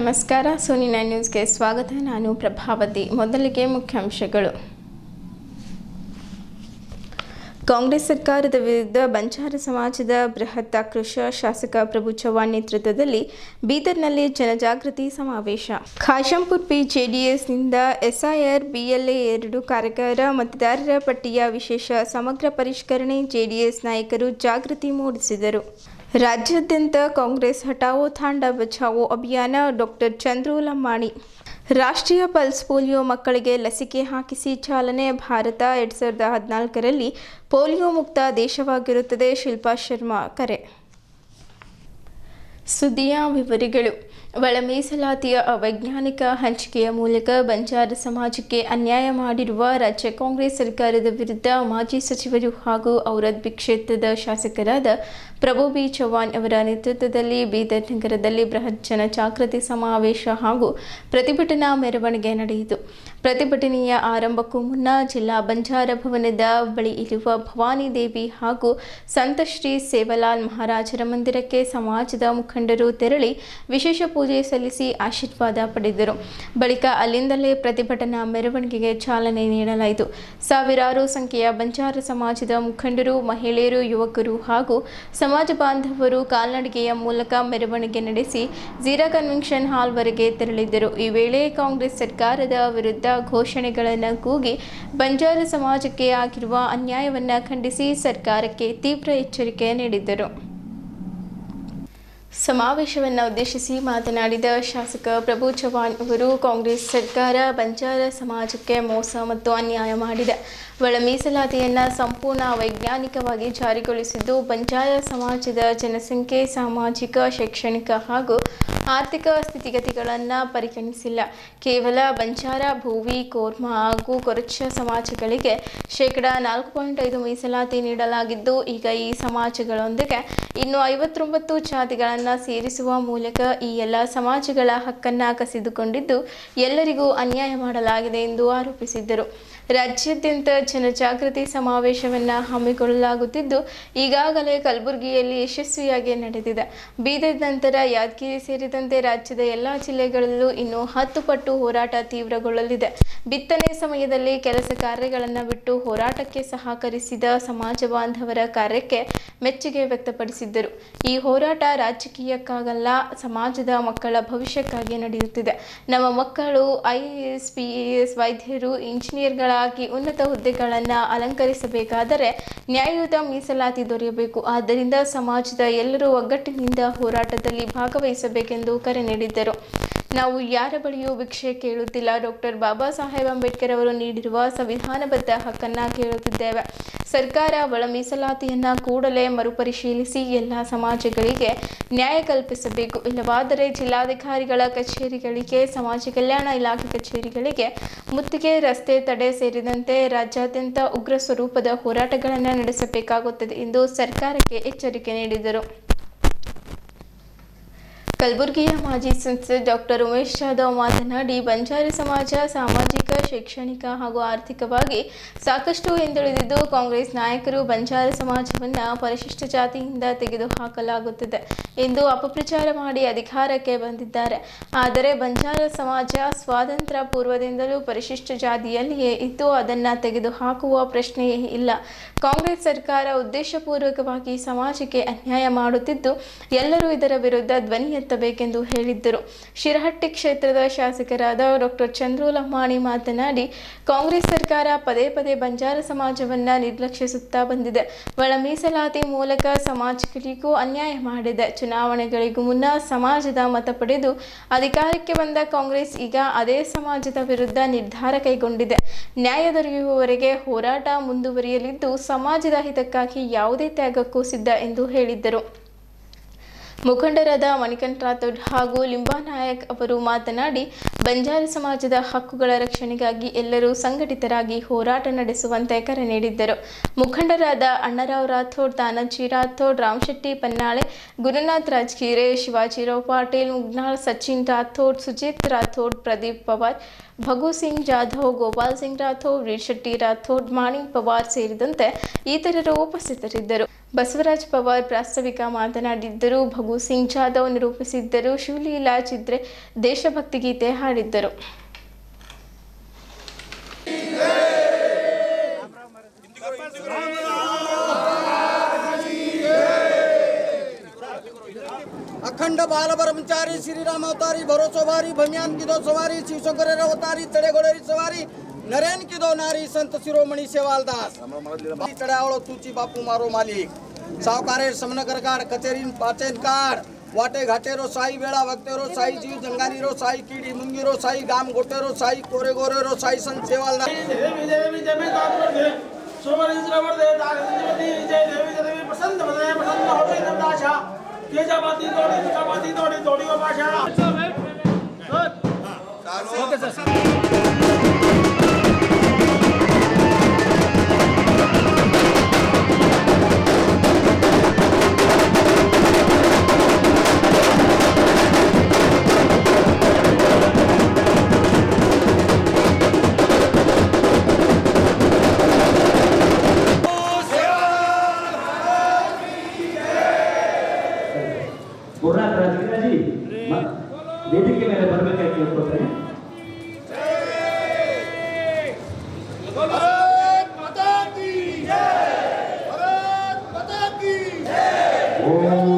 ನಮಸ್ಕಾರ. ಸೋನಿ 9 ನ್ಯೂಸ್ಗೆ ಸ್ವಾಗತ. ನಾನು ಪ್ರಭಾವತಿ. ಮೊದಲಿಗೆ ಮುಖ್ಯಾಂಶಗಳು. ಕಾಂಗ್ರೆಸ್ ಸರ್ಕಾರದ ವಿರುದ್ಧ ಬಂಜಾರ ಸಮಾಜದ ಬೃಹತ್ ಆಕ್ರೋಶ. ಶಾಸಕ ಪ್ರಭು ಚವ್ಹಾಣ್ ನೇತೃತ್ವದಲ್ಲಿ ಬೀದರ್ನಲ್ಲಿ ಜನಜಾಗೃತಿ ಸಮಾವೇಶ. ಖಾಶಂಪುರ್ ಪಿ ಜೆಡಿಎಸ್ನಿಂದ ಎಸ್ಐಆರ್ BLA 2 ಕಾರ್ಯಕರ ಮತದಾರರ ಪಟ್ಟಿಯ ವಿಶೇಷ ಸಮಗ್ರ ಪರಿಷ್ಕರಣೆ. ಜೆಡಿಎಸ್ ನಾಯಕರು ಜಾಗೃತಿ ಮೂಡಿಸಿದರು. ರಾಜ್ಯಾದ್ಯಂತ ಕಾಂಗ್ರೆಸ್ ಹಟಾವೋ ತಾಂಡಾ ಬಚಾವೋ ಅಭಿಯಾನ. ಡಾಕ್ಟರ್ ಚಂದ್ರು ಲಮಾಣಿ. ರಾಷ್ಟ್ರೀಯ ಪಲ್ಸ್ ಪೋಲಿಯೋ ಮಕ್ಕಳಿಗೆ ಲಸಿಕೆ ಹಾಕಿಸಿ ಚಾಲನೆ. ಭಾರತ 2014ರಲ್ಲಿ ಪೋಲಿಯೋ ಮುಕ್ತ ದೇಶವಾಗಿರುತ್ತದೆ. ಶಿಲ್ಪಾ ಶರ್ಮಾ ಕರೆ. ಸುದ್ದಿಯ ವಿವರಗಳು. ಒಳ ಮೀಸಲಾತಿಯ ಅವೈಜ್ಞಾನಿಕ ಹಂಚಿಕೆಯ ಮೂಲಕ ಬಂಜಾರ ಸಮಾಜಕ್ಕೆ ಅನ್ಯಾಯ ಮಾಡಿರುವ ರಾಜ್ಯ ಕಾಂಗ್ರೆಸ್ ಸರ್ಕಾರದ ವಿರುದ್ಧ ಮಾಜಿ ಸಚಿವರು ಹಾಗೂ ಔರಾದ್ ಕ್ಷೇತ್ರದ ಶಾಸಕರಾದ ಪ್ರಭು ಬಿ ಚವ್ಹಾಣ್ ಅವರ ನೇತೃತ್ವದಲ್ಲಿ ಬೀದರ್ ನಗರದಲ್ಲಿ ಬೃಹತ್ ಜನಜಾಗೃತಿ ಸಮಾವೇಶ ಹಾಗೂ ಪ್ರತಿಭಟನಾ ಮೆರವಣಿಗೆ ನಡೆಯಿತು. ಪ್ರತಿಭಟನೆಯ ಆರಂಭಕ್ಕೂ ಮುನ್ನ ಜಿಲ್ಲಾ ಬಂಜಾರ ಭವನದ ಬಳಿ ಇರುವ ಭವಾನಿ ದೇವಿ ಹಾಗೂ ಸಂತ ಶ್ರೀ ಸೇವಲಾಲ್ ಮಹಾರಾಜರ ಮಂದಿರಕ್ಕೆ ಸಮಾಜದ ಮುಖಂಡರು ತೆರಳಿ ವಿಶೇಷ ಪೂಜೆ ಸಲ್ಲಿಸಿ ಆಶೀರ್ವಾದ ಪಡೆದರು. ಬಳಿಕ ಅಲ್ಲಿಂದಲೇ ಪ್ರತಿಭಟನಾ ಮೆರವಣಿಗೆಗೆ ಚಾಲನೆ ನೀಡಲಾಯಿತು. ಸಾವಿರಾರು ಸಂಖ್ಯೆಯ ಬಂಜಾರ ಸಮಾಜದ ಮುಖಂಡರು, ಮಹಿಳೆಯರು, ಯುವಕರು ಹಾಗೂ ಸಮಾಜ ಬಾಂಧವರು ಕಾಲ್ನಡಿಗೆಯ ಮೂಲಕ ಮೆರವಣಿಗೆ ನಡೆಸಿ ಝೀರಾ ಕನ್ವೆನ್ಷನ್ ಹಾಲ್ವರೆಗೆ ತೆರಳಿದ್ದರು. ಈ ವೇಳೆ ಕಾಂಗ್ರೆಸ್ ಸರ್ಕಾರದ ವಿರುದ್ಧ ಘೋಷಣೆಗಳನ್ನು ಕೂಗಿ ಬಂಜಾರ ಸಮಾಜಕ್ಕೆ ಆಗಿರುವ ಅನ್ಯಾಯವನ್ನು ಖಂಡಿಸಿ ಸರ್ಕಾರಕ್ಕೆ ತೀವ್ರ ಎಚ್ಚರಿಕೆ ನೀಡಿದ್ದರು. ಸಮಾವೇಶವನ್ನು ಉದ್ದೇಶಿಸಿ ಮಾತನಾಡಿದ ಶಾಸಕ ಪ್ರಭು ಚವ್ಹಾಣ್ ಅವರು, ಕಾಂಗ್ರೆಸ್ ಸರ್ಕಾರ ಬಂಜಾರ ಸಮಾಜಕ್ಕೆ ಮೋಸ ಮತ್ತು ಅನ್ಯಾಯ ಮಾಡಿದೆ. ಒಳ ಮೀಸಲಾತಿಯನ್ನು ಸಂಪೂರ್ಣ ಅವೈಜ್ಞಾನಿಕವಾಗಿ ಜಾರಿಗೊಳಿಸಿದ್ದು, ಬಂಜಾರ ಸಮಾಜದ ಜನಸಂಖ್ಯೆ, ಸಾಮಾಜಿಕ, ಶೈಕ್ಷಣಿಕ ಹಾಗೂ ಆರ್ಥಿಕ ಸ್ಥಿತಿಗತಿಗಳನ್ನು ಪರಿಗಣಿಸಿಲ್ಲ. ಕೇವಲ ಬಂಜಾರ, ಭೋವಿ, ಕೋರ್ಮಾ ಹಾಗೂ ಕೊರಚ ಸಮಾಜಗಳಿಗೆ ಶೇಕಡಾ 4.5 ಮೀಸಲಾತಿ ನೀಡಲಾಗಿದ್ದು, ಈಗ ಈ ಸಮಾಜಗಳೊಂದಿಗೆ ಇನ್ನು 59 ಜಾತಿಗಳನ್ನು ಸೇರಿಸುವ ಮೂಲಕ ಈ ಎಲ್ಲ ಸಮಾಜಗಳ ಹಕ್ಕನ್ನು ಕಸಿದುಕೊಂಡಿದ್ದು ಎಲ್ಲರಿಗೂ ಅನ್ಯಾಯ ಮಾಡಲಾಗಿದೆ ಎಂದು ಆರೋಪಿಸಿದ್ದರು. ರಾಜ್ಯಾದ್ಯಂತ ಜನಜಾಗೃತಿ ಸಮಾವೇಶವನ್ನು ಹಮ್ಮಿಕೊಳ್ಳಲಾಗುತ್ತಿದ್ದು, ಈಗಾಗಲೇ ಕಲಬುರಗಿಯಲ್ಲಿ ಯಶಸ್ವಿಯಾಗಿ ನಡೆದಿದೆ. ಬೀದರ್ ನಂತರ ಯಾದಗಿರಿ ಸೇರಿದಂತೆ ರಾಜ್ಯದ ಎಲ್ಲ ಜಿಲ್ಲೆಗಳಲ್ಲೂ ಇನ್ನು 10 ಪಟ್ಟು ಹೋರಾಟ ತೀವ್ರಗೊಳ್ಳಲಿದೆ. ಬಿತ್ತನೆ ಸಮಯದಲ್ಲಿ ಕೆಲಸ ಕಾರ್ಯಗಳನ್ನು ಬಿಟ್ಟು ಹೋರಾಟಕ್ಕೆ ಸಹಕರಿಸಿದ ಸಮಾಜ ಬಾಂಧವರ ಕಾರ್ಯಕ್ಕೆ ಮೆಚ್ಚುಗೆ ವ್ಯಕ್ತಪಡಿಸಿದ್ದರು. ಈ ಹೋರಾಟ ರಾಜಕೀಯಕ್ಕಾಗಲ್ಲ, ಸಮಾಜದ ಮಕ್ಕಳ ಭವಿಷ್ಯಕ್ಕಾಗಿ ನಡೆಯುತ್ತಿದೆ. ನಮ್ಮ ಮಕ್ಕಳು IAS, PAS, ವೈದ್ಯರು, ಇಂಜಿನಿಯರ್ಗಳಾಗಿ ಉನ್ನತ ಹುದ್ದೆಗಳನ್ನು ಅಲಂಕರಿಸಬೇಕಾದರೆ ನ್ಯಾಯಯುತ ಮೀಸಲಾತಿ ದೊರೆಯಬೇಕು. ಆದ್ದರಿಂದ ಸಮಾಜದ ಎಲ್ಲರೂ ಒಗ್ಗಟ್ಟಿನಿಂದ ಹೋರಾಟದಲ್ಲಿ ಭಾಗವಹಿಸಬೇಕೆಂದು ಕರೆ ನೀಡಿದ್ದರು. ನಾವು ಯಾರ ಬಳಿಯೂ ಭಿಕ್ಷೆ ಕೇಳುತ್ತಿಲ್ಲ. ಡಾಕ್ಟರ್ ಬಾಬಾ ಸಾಹೇಬ್ ಅಂಬೇಡ್ಕರ್ ಅವರು ನೀಡಿರುವ ಸಂವಿಧಾನಬದ್ಧ ಹಕ್ಕನ್ನು ಕೇಳುತ್ತಿದ್ದೇವೆ. ಸರ್ಕಾರ ಒಳ ಮೀಸಲಾತಿಯನ್ನು ಕೂಡಲೇ ಮರುಪರಿಶೀಲಿಸಿ ಎಲ್ಲ ಸಮಾಜಗಳಿಗೆ ನ್ಯಾಯ ಕಲ್ಪಿಸಬೇಕು. ಇಲ್ಲವಾದರೆ ಜಿಲ್ಲಾಧಿಕಾರಿಗಳ ಕಚೇರಿಗಳಿಗೆ, ಸಮಾಜ ಕಲ್ಯಾಣ ಇಲಾಖೆ ಕಚೇರಿಗಳಿಗೆ ಮುತ್ತಿಗೆ, ರಸ್ತೆ ತಡೆ ಸೇರಿದಂತೆ ರಾಜ್ಯಾದ್ಯಂತ ಉಗ್ರ ಸ್ವರೂಪದ ಹೋರಾಟಗಳನ್ನು ನಡೆಸಬೇಕಾಗುತ್ತದೆ ಎಂದು ಸರ್ಕಾರಕ್ಕೆ ಎಚ್ಚರಿಕೆ ನೀಡಿದರು. ಕಲಬುರಗಿಯ ಮಾಜಿ ಸಂಸದ ಡಾಕ್ಟರ್ ಉಮೇಶ್ ಜಾಧವ್ ಮಾತನಾಡಿ, ಬಂಜಾರ ಸಮಾಜ ಸಾಮಾಜಿಕ, ಶೈಕ್ಷಣಿಕ ಹಾಗೂ ಆರ್ಥಿಕವಾಗಿ ಸಾಕಷ್ಟು ಹಿಂದುಳಿದಿದ್ದು, ಕಾಂಗ್ರೆಸ್ ನಾಯಕರು ಬಂಜಾರ ಸಮಾಜವನ್ನು ಪರಿಶಿಷ್ಟ ಜಾತಿಯಿಂದ ತೆಗೆದುಹಾಕಲಾಗುತ್ತದೆ ಎಂದು ಅಪಪ್ರಚಾರ ಮಾಡಿ ಅಧಿಕಾರಕ್ಕೆ ಬಂದಿದ್ದಾರೆ. ಆದರೆ ಬಂಜಾರ ಸಮಾಜ ಸ್ವಾತಂತ್ರ್ಯ ಪೂರ್ವದಿಂದಲೂ ಪರಿಶಿಷ್ಟ ಜಾತಿಯಲ್ಲಿಯೇ ಇದ್ದು ಅದನ್ನು ತೆಗೆದುಹಾಕುವ ಪ್ರಶ್ನೆಯೇ ಇಲ್ಲ. ಕಾಂಗ್ರೆಸ್ ಸರ್ಕಾರ ಉದ್ದೇಶಪೂರ್ವಕವಾಗಿ ಸಮಾಜಕ್ಕೆ ಅನ್ಯಾಯ ಮಾಡುತ್ತಿದ್ದು, ಎಲ್ಲರೂ ಇದರ ವಿರುದ್ಧ ಧ್ವನಿ ಎತ್ತಬೇಕೆಂದು ಹೇಳಿದ್ದರು. ಶಿರಹಟ್ಟಿ ಕ್ಷೇತ್ರದ ಶಾಸಕರಾದ ಡಾಕ್ಟರ್ ಚಂದ್ರು ಲಮಾಣಿ ಮಾತನಾಡಿ, ಕಾಂಗ್ರೆಸ್ ಸರ್ಕಾರ ಪದೇ ಪದೇ ಬಂಜಾರ ಸಮಾಜವನ್ನು ನಿರ್ಲಕ್ಷಿಸುತ್ತಾ ಬಂದಿದೆ. ಒಳ ಮೀಸಲಾತಿ ಮೂಲಕ ಸಮಾಜಗಳಿಗೂ ಅನ್ಯಾಯ ಮಾಡಿದೆ. ಚುನಾವಣೆಗಳಿಗೂ ಮುನ್ನ ಸಮಾಜದ ಮತ ಪಡೆದು ಅಧಿಕಾರಕ್ಕೆ ಬಂದ ಕಾಂಗ್ರೆಸ್ ಈಗ ಅದೇ ಸಮಾಜದ ವಿರುದ್ಧ ನಿರ್ಧಾರ ಕೈಗೊಂಡಿದೆ. ನ್ಯಾಯ ದೊರೆಯುವವರೆಗೆ ಹೋರಾಟ ಮುಂದುವರಿಯಲಿದ್ದು, ಸಮಾಜದ ಹಿತಕ್ಕಾಗಿ ಯಾವುದೇ ತ್ಯಾಗಕ್ಕೂ ಸಿದ್ಧ ಎಂದು ಹೇಳಿದ್ದರು. ಮುಖಂಡರಾದ ಮಣಿಕಂಠ ರಾಥೋಡ್ ಹಾಗೂ ಲಿಂಬಾನಾಯಕ್ ಅವರು ಮಾತನಾಡಿ, ಬಂಜಾರ ಸಮಾಜದ ಹಕ್ಕುಗಳ ರಕ್ಷಣೆಗಾಗಿ ಎಲ್ಲರೂ ಸಂಘಟಿತರಾಗಿ ಹೋರಾಟ ನಡೆಸುವಂತೆ ಕರೆ ನೀಡಿದ್ದರು. ಮುಖಂಡರಾದ ಅಣ್ಣರಾವ್ ರಾಥೋಡ್, ತಾನಾಜಿ ರಾಥೋಡ್, ರಾಮಶೆಟ್ಟಿ ಪನ್ನಾಳೆ, ಗುರುನಾಥ್ ರಾಜಗೀರೆ, ಶಿವಾಜಿರಾವ್ ಪಾಟೀಲ್ ಮುಗ್ನಾಳ್, ಸಚಿನ್ ರಾಥೋಡ್, ಸುಜಿತ್ ರಾಥೋಡ್, ಪ್ರದೀಪ್ ಪವಾರ್, ಭಗು ಸಿಂಗ್ ಜಾಧವ್, ಗೋಪಾಲ್ ಸಿಂಗ್ ರಾಥೋಡ್, ವೀರ್ ಶೆಟ್ಟಿ ರಾಥೋಡ್, ಮಾಣಿಕ್ ಪವಾರ್ ಸೇರಿದಂತೆ ಇತರರು ಉಪಸ್ಥಿತರಿದ್ದರು. ಬಸವರಾಜ್ ಪವಾರ್ ಪ್ರಾಸ್ತಾವಿಕ ಮಾತನಾಡಿದ್ದರು. ಭಗತ್ ಸಿಂಗ್ ಜಾಧವ್ ನಿರೂಪಿಸಿದ್ದರು. ಶಿವಲೀಲಾ ಚಿತ್ರೆ ದೇಶಭಕ್ತಿ ಗೀತೆ ಹಾಡಿದ್ದರು. अखंड बाल ब्रह्मचारी श्रीराम अवतारी भरोसो भारी भम्यान की दो सवारी शिवशंकर अवतारी चढ़े घोड़ेरी सवारी नरेन की दो नारी संत शिरोमणि सेवालदास चढ़ावड़ो तुची बापू मारो मालिक सावकारे समनगर काड कचेरीन पाचेन काड वाटे घाटेरो साई वेळा वक्तेरो साई जीव जंगानीरो साई कीड़ी मुंगीरो साई गाम गोटेरो साई कोरे गोरेरो साई संत सेवालदास ओके सर ವೇದಿಕೆ ಮೇಲೆ ಬರಬೇಕಾಗಿ ಕೇಳ್ಕೊಳ್ತೇನೆ. ओम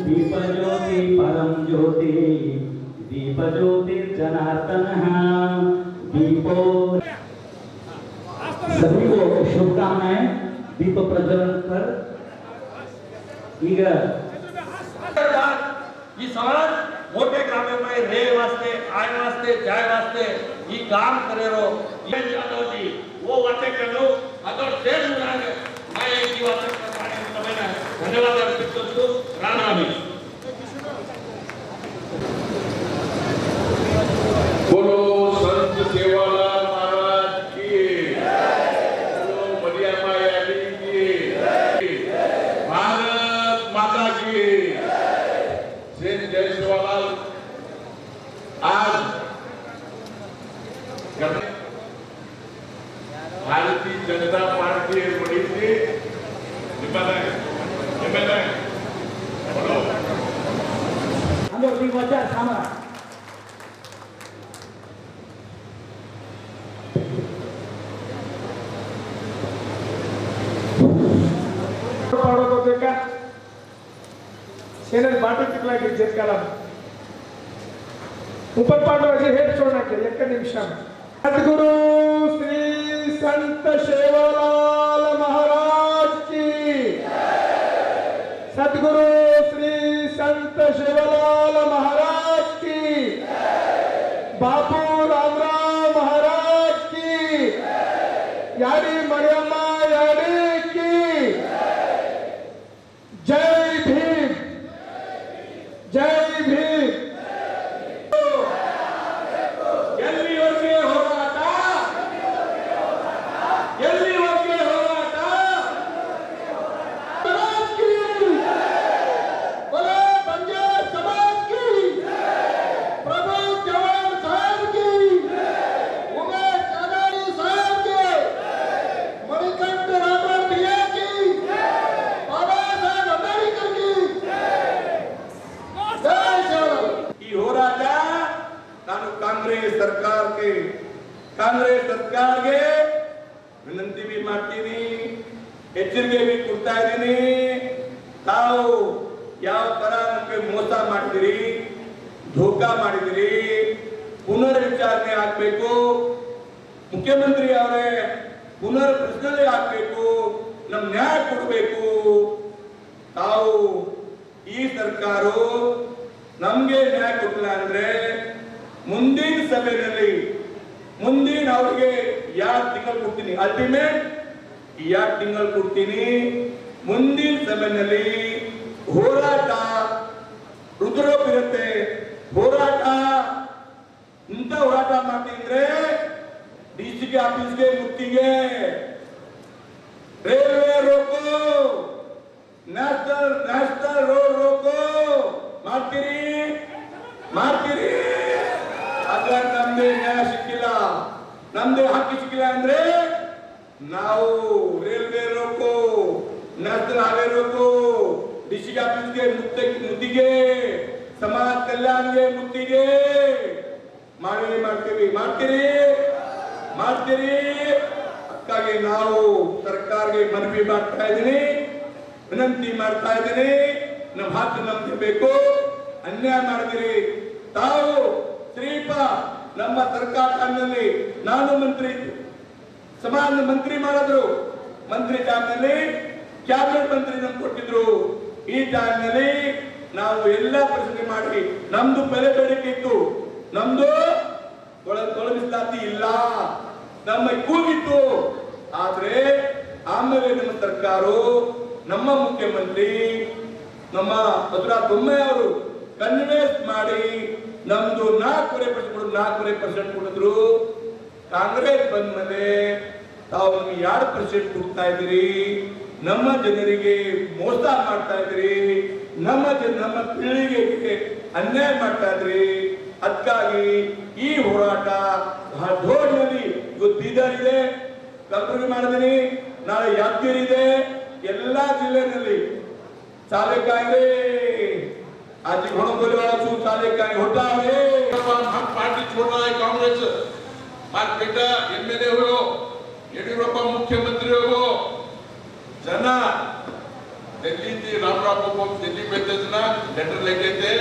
दीप ज्योति परम ज्योति दीप ज्योति जनार्दन दीपो सभी को शुभकामनाएं. दीप प्रज्वलन कर ಈ समाज मोठे ग्रामीण रेल वास्ते आय वास्ते जाय वास्ते ये काम करेरो ये जादव जी वो वाते करो अदर देश में मैं एक ही वाते करने समय ना धन्यवाद अर्पित करतो. राम रामी बोलो संत सेवालाल महाराज की बोलो मरिया माया की भारत माता की जय सेवालाल. आज भारतीय जनता पार्टी मणिपुरी हम लोग वजह सामा ಬೇಕಾ सेनेत बाटू तिकला की जेतकाला ऊपर पाडो अजे हेड छोड़ना के एक निमिष में सद्गुरु श्री संत सेवालाल महाराज की सद्गुरु श्री संत सेवालाल महाराज की बापू रामराव महाराज की यारी मरियम्मा यारी की जय भीम जय भीम. ಎಲ್ಲಿವರೆಗೆ ಹೋರಾಟ ಎಲ್ಲಿವರೆಗೆ ಹೋರಾಟ समाज की बोले बंजारा समाज की प्रभु जवान साहब की उमेश अदानी साहब की मणिकंठ रामराव भैया की बाबा साहब अम्बेडकर की ಈ ಹೋರಾಟ ನಾನು ಕಾಂಗ್ರೆಸ್ ಸರ್ಕಾರಕ್ಕೆ ವಿನಂತಿ भी ಮಾಡ್ತೀನಿ, ಎಚ್ಚರಿಕೆ भी ಕೊಡ್ತಾ ಇದ್ದೀನಿ. ತಾವು ಯಾವ ತರ ನಮಗೆ ಮೋಸ ಮಾಡಿದಿರಿ, ಧೋಕಾ ಮಾಡಿದಿರಿ, ಪುನರ್ ವಿಚಾರಣೆ ಆಗಬೇಕು. ಮುಖ್ಯಮಂತ್ರಿ ಅವರೇ ಪುನರ್ ಪ್ರಶ್ನೆ ಆಗಬೇಕು, ನಮ್ ನ್ಯಾಯ ಕೊಡಬೇಕು. ತಾವು ಈ ಸರ್ಕಾರ ನಮ್ಗೆ ನ್ಯಾಯ ಕೊಟ್ಟಿಲ್ಲ ಅಂದ್ರೆ ಮುಂದಿನ ಸಭೆಯಲ್ಲಿ ಮುಂದಿನ ಅವರಿಗೆ 2 ತಿಂಗಳು ಕೊಡ್ತೀನಿ, ಅಲ್ಟಿಮೇಟ್ 2 ತಿಂಗಳು ಕೊಡ್ತೀನಿ. ಮುಂದಿನ ಸಭೆಯಲ್ಲಿ ಹೋರಾಟ ರುದ್ರೋಪಿರುತ್ತೆ. ಹೋರಾಟ ಇಂಥ ಹೋರಾಟ ಮಾಡ್ತಿದ್ರೆ ಡಿಸಿಪಿ ಆಫೀಸ್ಗೆ ಮುತ್ತಿಗೆ, ರೈಲ್ವೆ ರೋಕೋ, ನ್ಯಾಷನಲ್ ರೋಡ್ ರೋಕೋ ಮಾಡ್ತೀರಿ. ಅದ್ರ ನಮ್ದೇ ನ್ಯಾಯ ಸಿಕ್ಕಿಲ್ಲ, ನಮ್ದೇ ಹಕ್ಕಿ ಸಿಕ್ಕಿಲ್ಲ ಅಂದ್ರೆ ನಾವು ರೈಲ್ವೆ ರೋಕೋ, ನ್ಯಾಷನಲ್ ಹೈವೇ ರೋಕು ಡಿಸ್ಟ್ರಿಕ್ಟ್ ಆಫೀಸ್ಗೆ ಮುತ್ತಿಗೆ ಸಮಾಜ ಕಲ್ಯಾಣ್ಗೆ ಮುತ್ತಿಗೆ ಮಾಡ್ತೀರಿ ಅದಕ್ಕಾಗಿ ನಾವು ಸರ್ಕಾರಕ್ಕೆ ಮನವಿ ಮಾಡ್ತಾ ಇದ್ದೀನಿ, ವಿನಂತಿ ಮಾಡ್ತಾ ಇದ್ದೀನಿ. ನಮ್ಮ ಹಕ್ಕು ನಮ್ಗೆ ಬೇಕು. ಅನ್ಯಾಯ ಮಾಡಿದಿರಿ. ತಾವು ಶ್ರೀಪ ನಮ್ಮ ಸರ್ಕಾರ ಟೈಮ್ನಲ್ಲಿ ನಾನು ಮಂತ್ರಿ ಸಮಾಜ ಮಂತ್ರಿ ಮಾಡಿದ್ರು. ಮಂತ್ರಿ ಟೈಮ್ನಲ್ಲಿ ಕ್ಯಾಬಿನೆಟ್ ಮಂತ್ರಿ ನಮ್ಗೆ ಕೊಟ್ಟಿದ್ರು. ಈ ಟೈಮ್ನಲ್ಲಿ ನಾವು ಎಲ್ಲ ಪರಿಸ್ಥಿತಿ ಮಾಡಿ ನಮ್ದು ಬೆಲೆ ಬೇಡಿಕೆ ಇತ್ತು. ನಮ್ದು ತೊಳಗಿಸಲಾತಿ ಇಲ್ಲ, ನಮ್ಮ ಕೂಗಿತ್ತು. ಆದ್ರೆ ಆಮೇಲೆ ನಮ್ಮ ಸರ್ಕಾರ, ನಮ್ಮ ಮುಖ್ಯಮಂತ್ರಿ ನಮ್ಮ ಬಸವರಾಜ ಬೊಮ್ಮಾಯಿ ಅವರು ಕನ್ವಿನ್ಸ್ ಮಾಡಿ ನಮ್ದು 4.5% ಕೊಡಿದ್ರು. ಕಾಂಗ್ರೆಸ್ ಬಂದ್ಮೇಲೆ ತಾವು ನಮ್ಗೆ 2% ಕೊಡ್ತಾ ಇದ್ದೀರಿ. ನಮ್ಮ ಜನರಿಗೆ ಮೋಸ ಮಾಡ್ತಾ ಇದ್ದೀರಿ. ನಮ್ಮ ಪೀಳಿಗೆಗೆ ಅನ್ಯಾಯ ಮಾಡ್ತಾ ಇದ್ರಿ. ಅದಕ್ಕಾಗಿ ಈ ಹೋರಾಟ ಬಹಳ ದೊಡ್ಡದಲ್ಲಿ ಇವತ್ತು ಬೀದರ್ ಇದೆ, ಕಲಬುರಗಿ ಮಾಡಿದೀನಿ, ನಾಳೆ ಯಾದಗಿರಿ ಇದೆ. ಎಲ್ಲಾ ಜಿಲ್ಲೆಯಲ್ಲಿ चालेकाएंगे. आज घणो बोले वाला छू चालेकाएंगे होता है. हम पार्टी छोड़ रहा है कांग्रेस. मार बेटा एमएलए हो, येडियुरप्पा मुख्यमंत्री हो. जना दिल्ली थी रामराव को दिल्ली में जना लेटर लेके थे.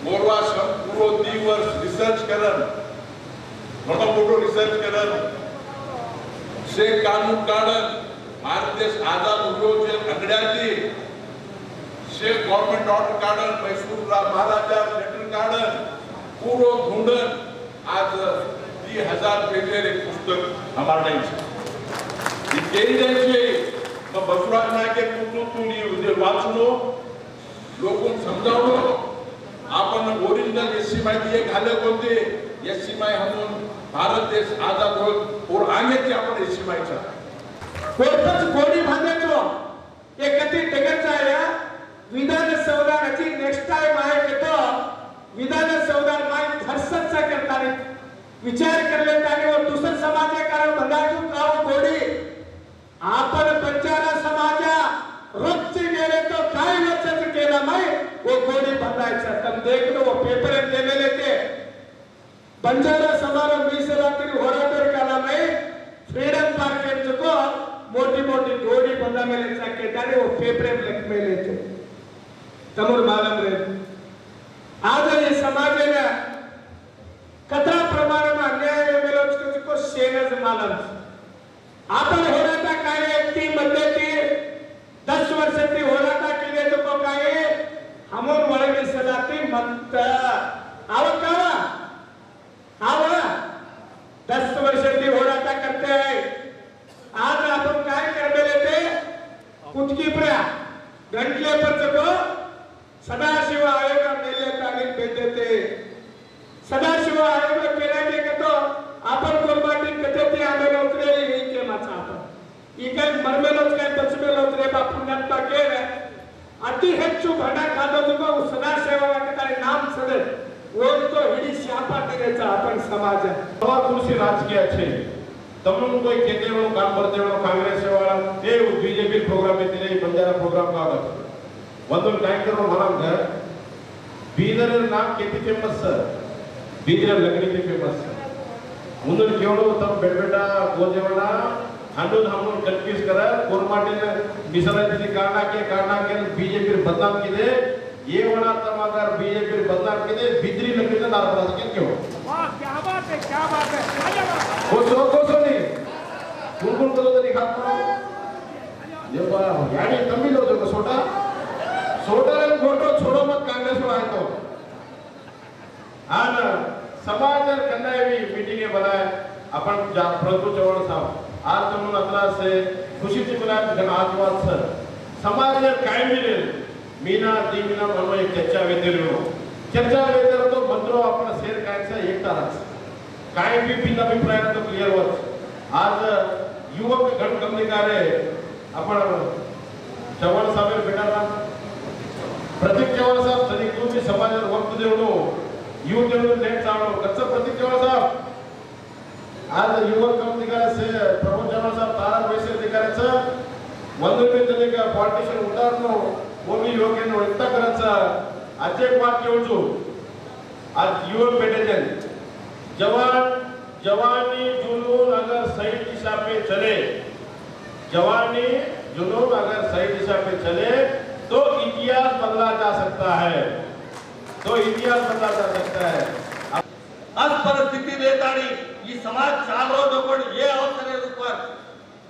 मोरवा सब पूरा दिवस रिसर्च करन, घणो मोटो रिसर्च करन से कानून काढन. भारत देश आजाद हुयो छे अंगड्याथी. से गवर्नमेंट ऑर्डर काढन, मैसूर महाराजा लेटर काढन, पूरो ढूंढन. आज 3000 पेजेर एक पुस्तक हमारा नहीं छे. केही नहीं छे. तो बसवराज नायके तू वाचलो, लोकों समजावलो. आपण ओरिजिनल एससी माहिती घाले कोणते एससी माय म्हणून भारत देश आजाद होत और आगे ते आपण एससी मायचा कोणतंच कोणी भांडायचो एक कधी टेकचा या विधान संविधानाची नेक्स्ट टाइम आहे तो विधान संविधान माय धरसचा करताना विचार करले ताने व दुसर समाजे कारण बंधायचो काव कोडी आपण बंजारा समाजा रोजचे गेले तो काय वर्षाचं केला माय वो कोडी बंधायचा. तम देख लो वो पेपर दिलेले ते बंजारा समाज मीಸಲಾತಿ ಹೋರಾಟಗಾರ ಕಾಲ ಮೈ ಫ್ರೀಡಂ ಪಾರ್ಕ್ ಎಂತಕೋ मोटी मोटी गोडी बंदा ಮೇಲೆ ಸಾಕಿದ್ದಾರೆ. वो पेपर ಲೆಕ್ಕ ಮೇಲೆ ಇತ್ತು ತಮರು ಮಾಲಮ್ ರೇ. ಆದರೆ ಈ ಸಮಾಜದ कथा प्रमाणात अन्याय मेलोचको शेनज मालम. आपण होराಟ काय ती मध्यती 10 वर्षाची होराಟ केले तो काय हमोर ಒಳಗಿಸಲಾತಿ मत आवकावा आव 10 वर्षाची होराಟ करते आहे. आज आपण काय करलेले ते कुटकी प्रा गंटले परचको सदाशिव आयोग मेले तारीख भेटते. सदाशिव आयोग केल्याने कतो आपण कोरबाटी कथेती आंदोलन उतरेली ही के माचा आपण ಈ काय मरमेलोच काय बचमेलोच रे बा पुण्यात केले ಅತಿ ಹೆಚ್ಚು ಭಂಡ ಕಾದೋದು ಸದಾಶಿವವಾಗತಾರೆ नाम सदे ಓದ್ತೋ ಹಿಡಿ ಶಾಪಾಟಿಗೆचा आपण समाज सवा कुर्सी राजकीय अच्छे तमन कोई कहते हो काम करते हो कांग्रेस वाला ये बीजेपी प्रोग्राम में तेरे बंजारा प्रोग्राम का आगत ಒಂದು ನಾಯಕರ ಮನಂಗ ಬೀದರ್ ನಾಮ ಕೆತಿ ಫೇಮಸ್ ಬೀದರ್ ಲಗಡಿ के फेमस ಮುಂದೆ ಕೇಳೋ ತಮ್ಮ ಬೆಡಬೆಡ ಗೋಜೆವಣ ಹಂಡೋದ್ ಹಮ್ಮನ್ ಕನ್ಫ್ಯೂಸ್ ಕರ ಕೋರ್ಮಾಟಿನ ಮಿಸಲಾತಿ ಕಾರಣ के बीजेपी बदनाम किदे ये वना तम अगर बीजेपी बदनाम किदे बिजली लकड़ी ना बना सके क्यों. वाह क्या बात है वो सो नहीं गुनगुन करो तो दिखा करो ये बा यानी तमिल हो जो सोटा रे फोटो छोड़ो मत कांग्रेस में आए तो आना समाज कन्यावी मीटिंग बनाए अपन प्रभु चव्हाण साहब आज तुम अतरा से खुशी से बुलाए गणाधवाद सर समाज काय मिळेल मीना दीमिना म्हणून एक चर्चा वेदेल तो मंत्रो आपण शेर कायचा एकता राहत काय भी भिन्न अभिप्राय तो क्लियर होत. आज युवक गण कमिकारे आपण चव्हाण साहेब भेटाला प्रतीक चव्हाण साहेब तरी तुमची समाजात वक्त देवलो यू देवलो नेट चाललो कच्चा प्रतीक चव्हाण साहेब आज युवक कमिकारे से प्रभू चव्हाण साहेब तारा पैसे अधिकाऱ्याचं 1 रुपये तरी का पॉलिटिशियन उदाहरणं मोगी योग्य व्यक्त करायचं आज एक वाक्य येऊचो आज युवक पेटेजन जवानी जुनून अगर सही दिशा पे चले जवानी जुनून अगर सही दिशा पे चले तो इतिहास बदला जा सकता है आज परिस्थिती देतानी ಈ ಸಮಾಜ ಚಾಲೋದಕೊಂಡು ये अवसरे रूपर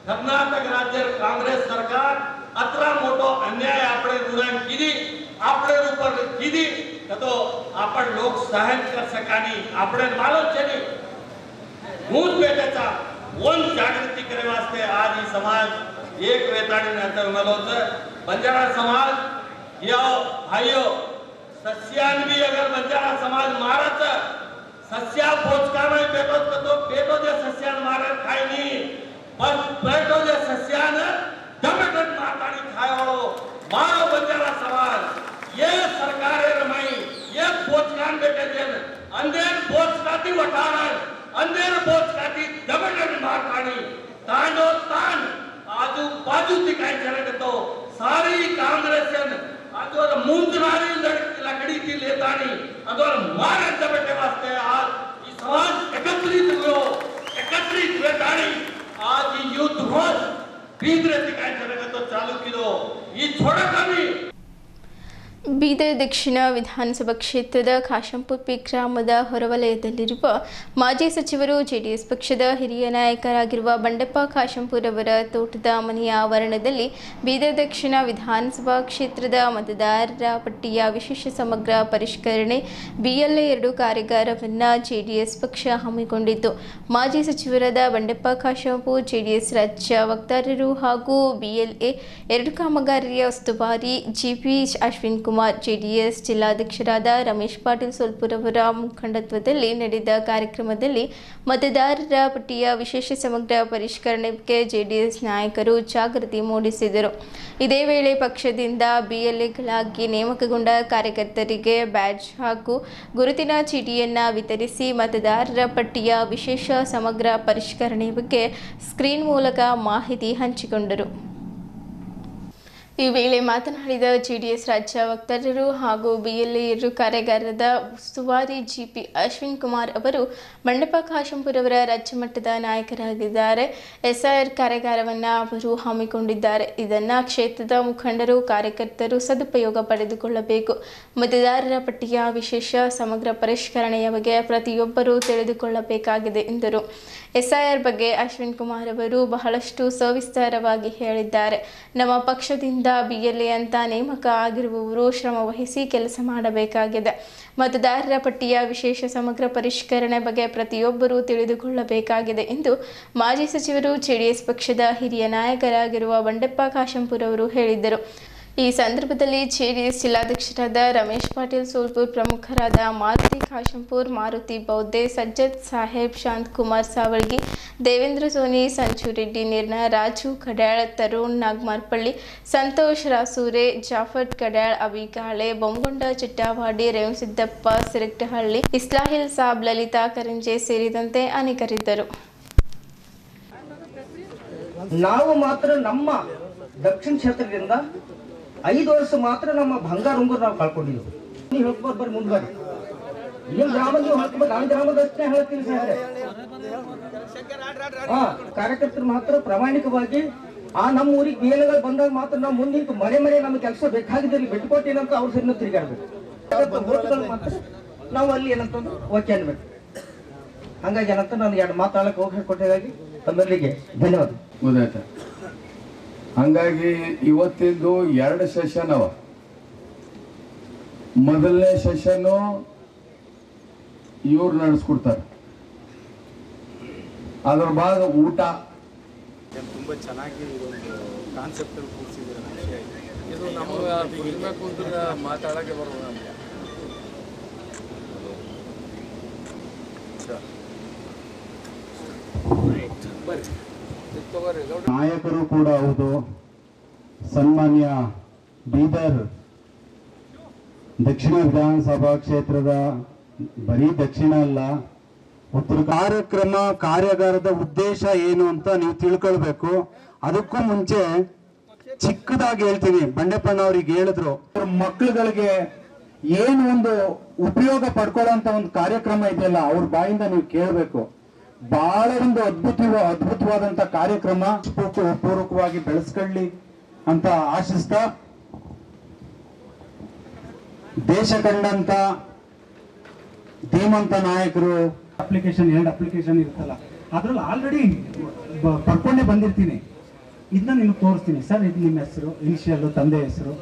कर्नाटक राज्य काँग्रेस सरकार अतरा मोठो अन्याय आपणे रुरान किदी तो आपण लोक सहन कर सकानी आपण मालूम छे नी भूत पेटेचा वन जागृती करे वास्ते आज ही समाज एक वेताणी नंतर मलोच बंजारा समाज या भाइयों सस्यान भी अगर बंजारा समाज मारत सस्या पोचका में पेटो जे सस्यान मारत खाय नी पण पेटो जे सस्यान दमटन मातानी खाय वाळो मारो बंजारा समाज ये सरकारे रमाई ये पोचकान बेटे जन अंधेर पोचकाती वठारण अंधेर पोचकाती दमटन मातानी तांडो तान आजू बाजू दिखाई चलतो सारी कांग्रेसन अदोर मुंजनारी लकड़ी की लेतानी अदोर मारे दबटे वास्ते आज ये समाज एकत्रित वेतानी आज ये युद्ध घोष बीदरे दिखाई चलतो चालू किलो ये छोड़ा कमी ಬೀದರ್ ದಕ್ಷಿಣ ವಿಧಾನಸಭಾ ಕ್ಷೇತ್ರದ ಖಾಶಂಪುರ್ ಪಿ ಗ್ರಾಮದ ಹೊರವಲಯದಲ್ಲಿರುವ ಮಾಜಿ ಸಚಿವರು ಜೆಡಿಎಸ್ ಪಕ್ಷದ ಹಿರಿಯ ನಾಯಕರಾಗಿರುವ ಬಂಡೆಪ್ಪ ಖಾಶಂಪುರ್ ಅವರ ತೋಟದ ಮನೆಯ ಆವರಣದಲ್ಲಿ ಬೀದರ್ ದಕ್ಷಿಣ ವಿಧಾನಸಭಾ ಕ್ಷೇತ್ರದ ಮತದಾರರ ಪಟ್ಟಿಯ ವಿಶೇಷ ಸಮಗ್ರ ಪರಿಷ್ಕರಣೆ BLA 2 ಕಾರ್ಯಾಗಾರವನ್ನು ಜೆಡಿಎಸ್ ಪಕ್ಷ ಹಮ್ಮಿಕೊಂಡಿತ್ತು. ಮಾಜಿ ಸಚಿವರಾದ ಬಂಡೆಪ್ಪ ಖಾಶಂಪುರ್ ಜೆಡಿಎಸ್ ರಾಜ್ಯ ವಕ್ತಾರರು ಹಾಗೂ BLA 2 ಕಾಮಗಾರಿಯ ಉಸ್ತುವಾರಿ GP ಅಶ್ವಿನ್ ಕುಮಾರ್ ಜೆಡಿಎಸ್ ಜಿಲ್ಲಾಧ್ಯಕ್ಷರಾದ ರಮೇಶ್ ಪಾಟೀಲ್ ಸೋಲ್ಪುರ್ ಅವರ ಮುಖಂಡತ್ವದಲ್ಲಿ ನಡೆದ ಕಾರ್ಯಕ್ರಮದಲ್ಲಿ ಮತದಾರರ ಪಟ್ಟಿಯ ವಿಶೇಷ ಸಮಗ್ರ ಪರಿಷ್ಕರಣೆ ಬಗ್ಗೆ ಜೆಡಿಎಸ್ ನಾಯಕರು ಜಾಗೃತಿ ಮೂಡಿಸಿದರು. ಇದೇ ವೇಳೆ ಪಕ್ಷದಿಂದ BLAಗಳಾಗಿ ನೇಮಕಗೊಂಡ ಕಾರ್ಯಕರ್ತರಿಗೆ ಬ್ಯಾಡ್ಜ್ ಹಾಗೂ ಗುರುತಿನ ಚೀಟಿಯನ್ನು ವಿತರಿಸಿ ಮತದಾರರ ಪಟ್ಟಿಯ ವಿಶೇಷ ಸಮಗ್ರ ಪರಿಷ್ಕರಣೆ ಬಗ್ಗೆ ಸ್ಕ್ರೀನ್ ಮೂಲಕ ಮಾಹಿತಿ ಹಂಚಿಕೊಂಡರು. ಈ ವೇಳೆ ಮಾತನಾಡಿದ ಜೆಡಿಎಸ್ ರಾಜ್ಯ ವಕ್ತಾರರು ಹಾಗೂ BLA 2 ಕಾರ್ಯಾಗಾರದ ಉಸ್ತುವಾರಿ GP ಅಶ್ವಿನ್ ಕುಮಾರ್ ಅವರು ಬಂಡೆಪ್ಪ ಖಾಶಂಪುರ್ ಅವರ ರಾಜ್ಯ ಮಟ್ಟದ ನಾಯಕರಾಗಿದ್ದಾರೆ. SIR ಕಾರ್ಯಾಗಾರವನ್ನು ಅವರು ಹಮ್ಮಿಕೊಂಡಿದ್ದಾರೆ. ಇದನ್ನು ಕ್ಷೇತ್ರದ ಮುಖಂಡರು ಕಾರ್ಯಕರ್ತರು ಸದುಪಯೋಗ ಪಡೆದುಕೊಳ್ಳಬೇಕು. ಮತದಾರರ ಪಟ್ಟಿಯ ವಿಶೇಷ ಸಮಗ್ರ ಪರಿಷ್ಕರಣೆಯ ಬಗ್ಗೆ ಪ್ರತಿಯೊಬ್ಬರೂ ತಿಳಿದುಕೊಳ್ಳಬೇಕಾಗಿದೆ ಎಂದರು. SIR ಬಗ್ಗೆ ಅಶ್ವಿನ್ ಕುಮಾರ್ ಅವರು ಬಹಳಷ್ಟು ಸವಿಸ್ತಾರವಾಗಿ ಹೇಳಿದ್ದಾರೆ. ನಮ್ಮ ಪಕ್ಷದಿಂದ BLA ಅಂತ ನೇಮಕ ಆಗಿರುವವರು ಶ್ರಮ ವಹಿಸಿ ಕೆಲಸ ಮಾಡಬೇಕಾಗಿದೆ. ಮತದಾರರ ಪಟ್ಟಿಯ ವಿಶೇಷ ಸಮಗ್ರ ಪರಿಷ್ಕರಣೆ ಬಗ್ಗೆ ಪ್ರತಿಯೊಬ್ಬರೂ ತಿಳಿದುಕೊಳ್ಳಬೇಕಾಗಿದೆ ಎಂದು ಮಾಜಿ ಸಚಿವರು ಜೆಡಿಎಸ್ ಪಕ್ಷದ ಹಿರಿಯ ನಾಯಕರಾಗಿರುವ ಬಂಡೆಪ್ಪ ಖಾಶಂಪುರ್ ಅವರು ಹೇಳಿದರು. ಈ ಸಂದರ್ಭದಲ್ಲಿ ಜೆಡಿಎಸ್ ಜಿಲ್ಲಾಧ್ಯಕ್ಷರಾದ ರಮೇಶ್ ಪಾಟೀಲ್ ಸೋಲ್ಪುರ್, ಪ್ರಮುಖರಾದ ಮಾರುತಿ ಖಾಶಂಪುರ್, ಮಾರುತಿ ಬೌದ್ಧೆ, ಸಜ್ಜದ್ ಸಾಹೇಬ್, ಶಾಂತಕುಮಾರ್ ಸಾವಳ್ಗಿ, ದೇವೇಂದ್ರ ಸೋನಿ, ಸಂಜು ರೆಡ್ಡಿ ನಿರ್ನ, ರಾಜು ಕಡ್ಯಾಳ್, ತರುಣ್ ನಾಗಮಾರ್ಪಳ್ಳಿ, ಸಂತೋಷ್ ರಾಸೂರೆ, ಜಾಫರ್ ಕಡ್ಯಾಳ್, ಅವಿಗಾಳೆ, ಬೊಮ್ಮಗೊಂಡ ಚಿಟ್ಟಾವಾಡಿ, ರೇವಣಸಿದ್ದಪ್ಪ ಸಿರಕ್ಟಹಳ್ಳಿ, ಇಸ್ಲಾಹಿಲ್ ಸಾಬ್, ಲಲಿತಾ ಕರಂಜೆ ಸೇರಿದಂತೆ ಅನೇಕರಿದ್ದರು. ನಾವು ಮಾತ್ರ ನಮ್ಮ ದಕ್ಷಿಣ ಕ್ಷೇತ್ರದಿಂದ 5 ವರ್ಷ ಮಾತ್ರ ನಮ್ಮ ಬಂಗಾರ ಉಂಗುರ ನಾವು ಕಳ್ಕೊಂಡಿದ್ದೀವಿ. ನೀವು ಹೇಳ್ಬೋದು ಬರ್ರಿ ಮುಂದೆ ಬರ್ರಿ. ನಿಮ್ಮ ಗ್ರಾಮ ನೀವು ಹೇಳ್ಬೋದು, ನಾನು ಗ್ರಾಮದಷ್ಟೇ ಹೇಳ್ತೀನಿ ಸರ್. ಕಾರ್ಯಕರ್ತರು ಮಾತ್ರ ಪ್ರಾಮಾಣಿಕವಾಗಿ ನಮ್ಮ ಊರಿಗೆ BLAಗಳು ಬಂದಾಗ ಮಾತ್ರ ನಾವು ಮುಂದೆ ನಿಂತು ಮನೆ ನಮ್ಗೆ ಕೆಲಸ ಬೇಕಾಗಿದ್ದಲ್ಲಿ ಬಿಟ್ಟುಕೊಟ್ಟೇನಂತ ಅವ್ರ ಸರಿ ತಿರುಗಾಡ್ಬೇಕು. ಮಾತ್ರ ನಾವು ಅಲ್ಲಿ ಏನಂತಂದು ಓಕೆ ಅನ್ಬೇಕು. ಹಂಗಾಗಿ ಏನಂತ ನಾನು 2 ಮಾತಾಡಕ್ಕೆ ಹೋಗಿ ಕೊಟ್ಟಿಗಾಗಿ ತಮ್ಮೆಲ್ಲರಿಗೆ ಧನ್ಯವಾದ. ಗೊತ್ತಾಯ್ತಾ? ಹಂಗಾಗಿ ಇವತ್ತಿಂದು 2 ಸೆಷನ್ ಅವ. ಮೊದಲನೇ ಸೆಷನ್ನು ಇವ್ರು ನಡೆಸ್ಕೊಡ್ತಾರೆ, ಅದ್ರ ಬಾದ ಊಟ. ತುಂಬ ಚೆನ್ನಾಗಿ ಒಂದು ಕಾನ್ಸೆಪ್ಟ್ ಕೂರಿಸಿದ್ದೀರ ವಿಷಯ ಇದು ನಮಗೆ ಇರಬೇಕು ಅಂತ ಮಾತಾಡೋಕ್ಕೆ ಬರೋದು ನಮಗೆ. ನಾಯಕರು ಕೂಡ ಹೌದು. ಸನ್ಮಾನ್ಯ ಬೀದರ್ ದಕ್ಷಿಣ ವಿಧಾನಸಭಾ ಕ್ಷೇತ್ರದ ಬರೀ ದಕ್ಷಿಣ ಅಲ್ಲ, ಉತ್ತರ ಕಾರ್ಯಾಗಾರದ ಉದ್ದೇಶ ಏನು ಅಂತ ನೀವು ತಿಳ್ಕೊಳ್ಬೇಕು. ಅದಕ್ಕೂ ಮುಂಚೆ ಚಿಕ್ಕದಾಗಿ ಹೇಳ್ತೀನಿ, ಬಂಡೆಪ್ಪಣ್ಣ ಅವ್ರಿಗೆ ಹೇಳಿದ್ರು, ಅವ್ರ ಮಕ್ಕಳುಗಳಿಗೆ ಏನು ಒಂದು ಉಪಯೋಗ ಪಡ್ಕೊಳ್ಳೋಂತ ಒಂದು ಕಾರ್ಯಕ್ರಮ ಇದೆಯಲ್ಲ ಅವ್ರ ಬಾಯಿಂದ ನೀವು ಕೇಳಬೇಕು. ಬಹಳ ಒಂದು ಅದ್ಭುತವಾದಂತ ಕಾರ್ಯಕ್ರಮ ಪೂರ್ವಕವಾಗಿ ಬೆಳೆಸ್ಕೊಳ್ಳಿ ಅಂತ ಆಶಿಸ್ತಾ, ದೇಶ ಕಂಡಂತ ಧೀಮಂತ ನಾಯಕರು ಅಪ್ಲಿಕೇಶನ್ 2 ಅಪ್ಲಿಕೇಶನ್ ಇರುತ್ತಲ್ಲ, ಅದ್ರಲ್ಲಿ ಆಲ್ರೆಡಿ ಪಡ್ಕೊಂಡೇ ಬಂದಿರ್ತೀನಿ. ಇದನ್ನ ನಿಮ್ಗೆ ತೋರಿಸ್ತೀನಿ. ಸರ್, ಇದು ನಿಮ್ಮ ಹೆಸರು, ಇನಿಷಿಯಲ್, ತಂದೆ ಹೆಸರು,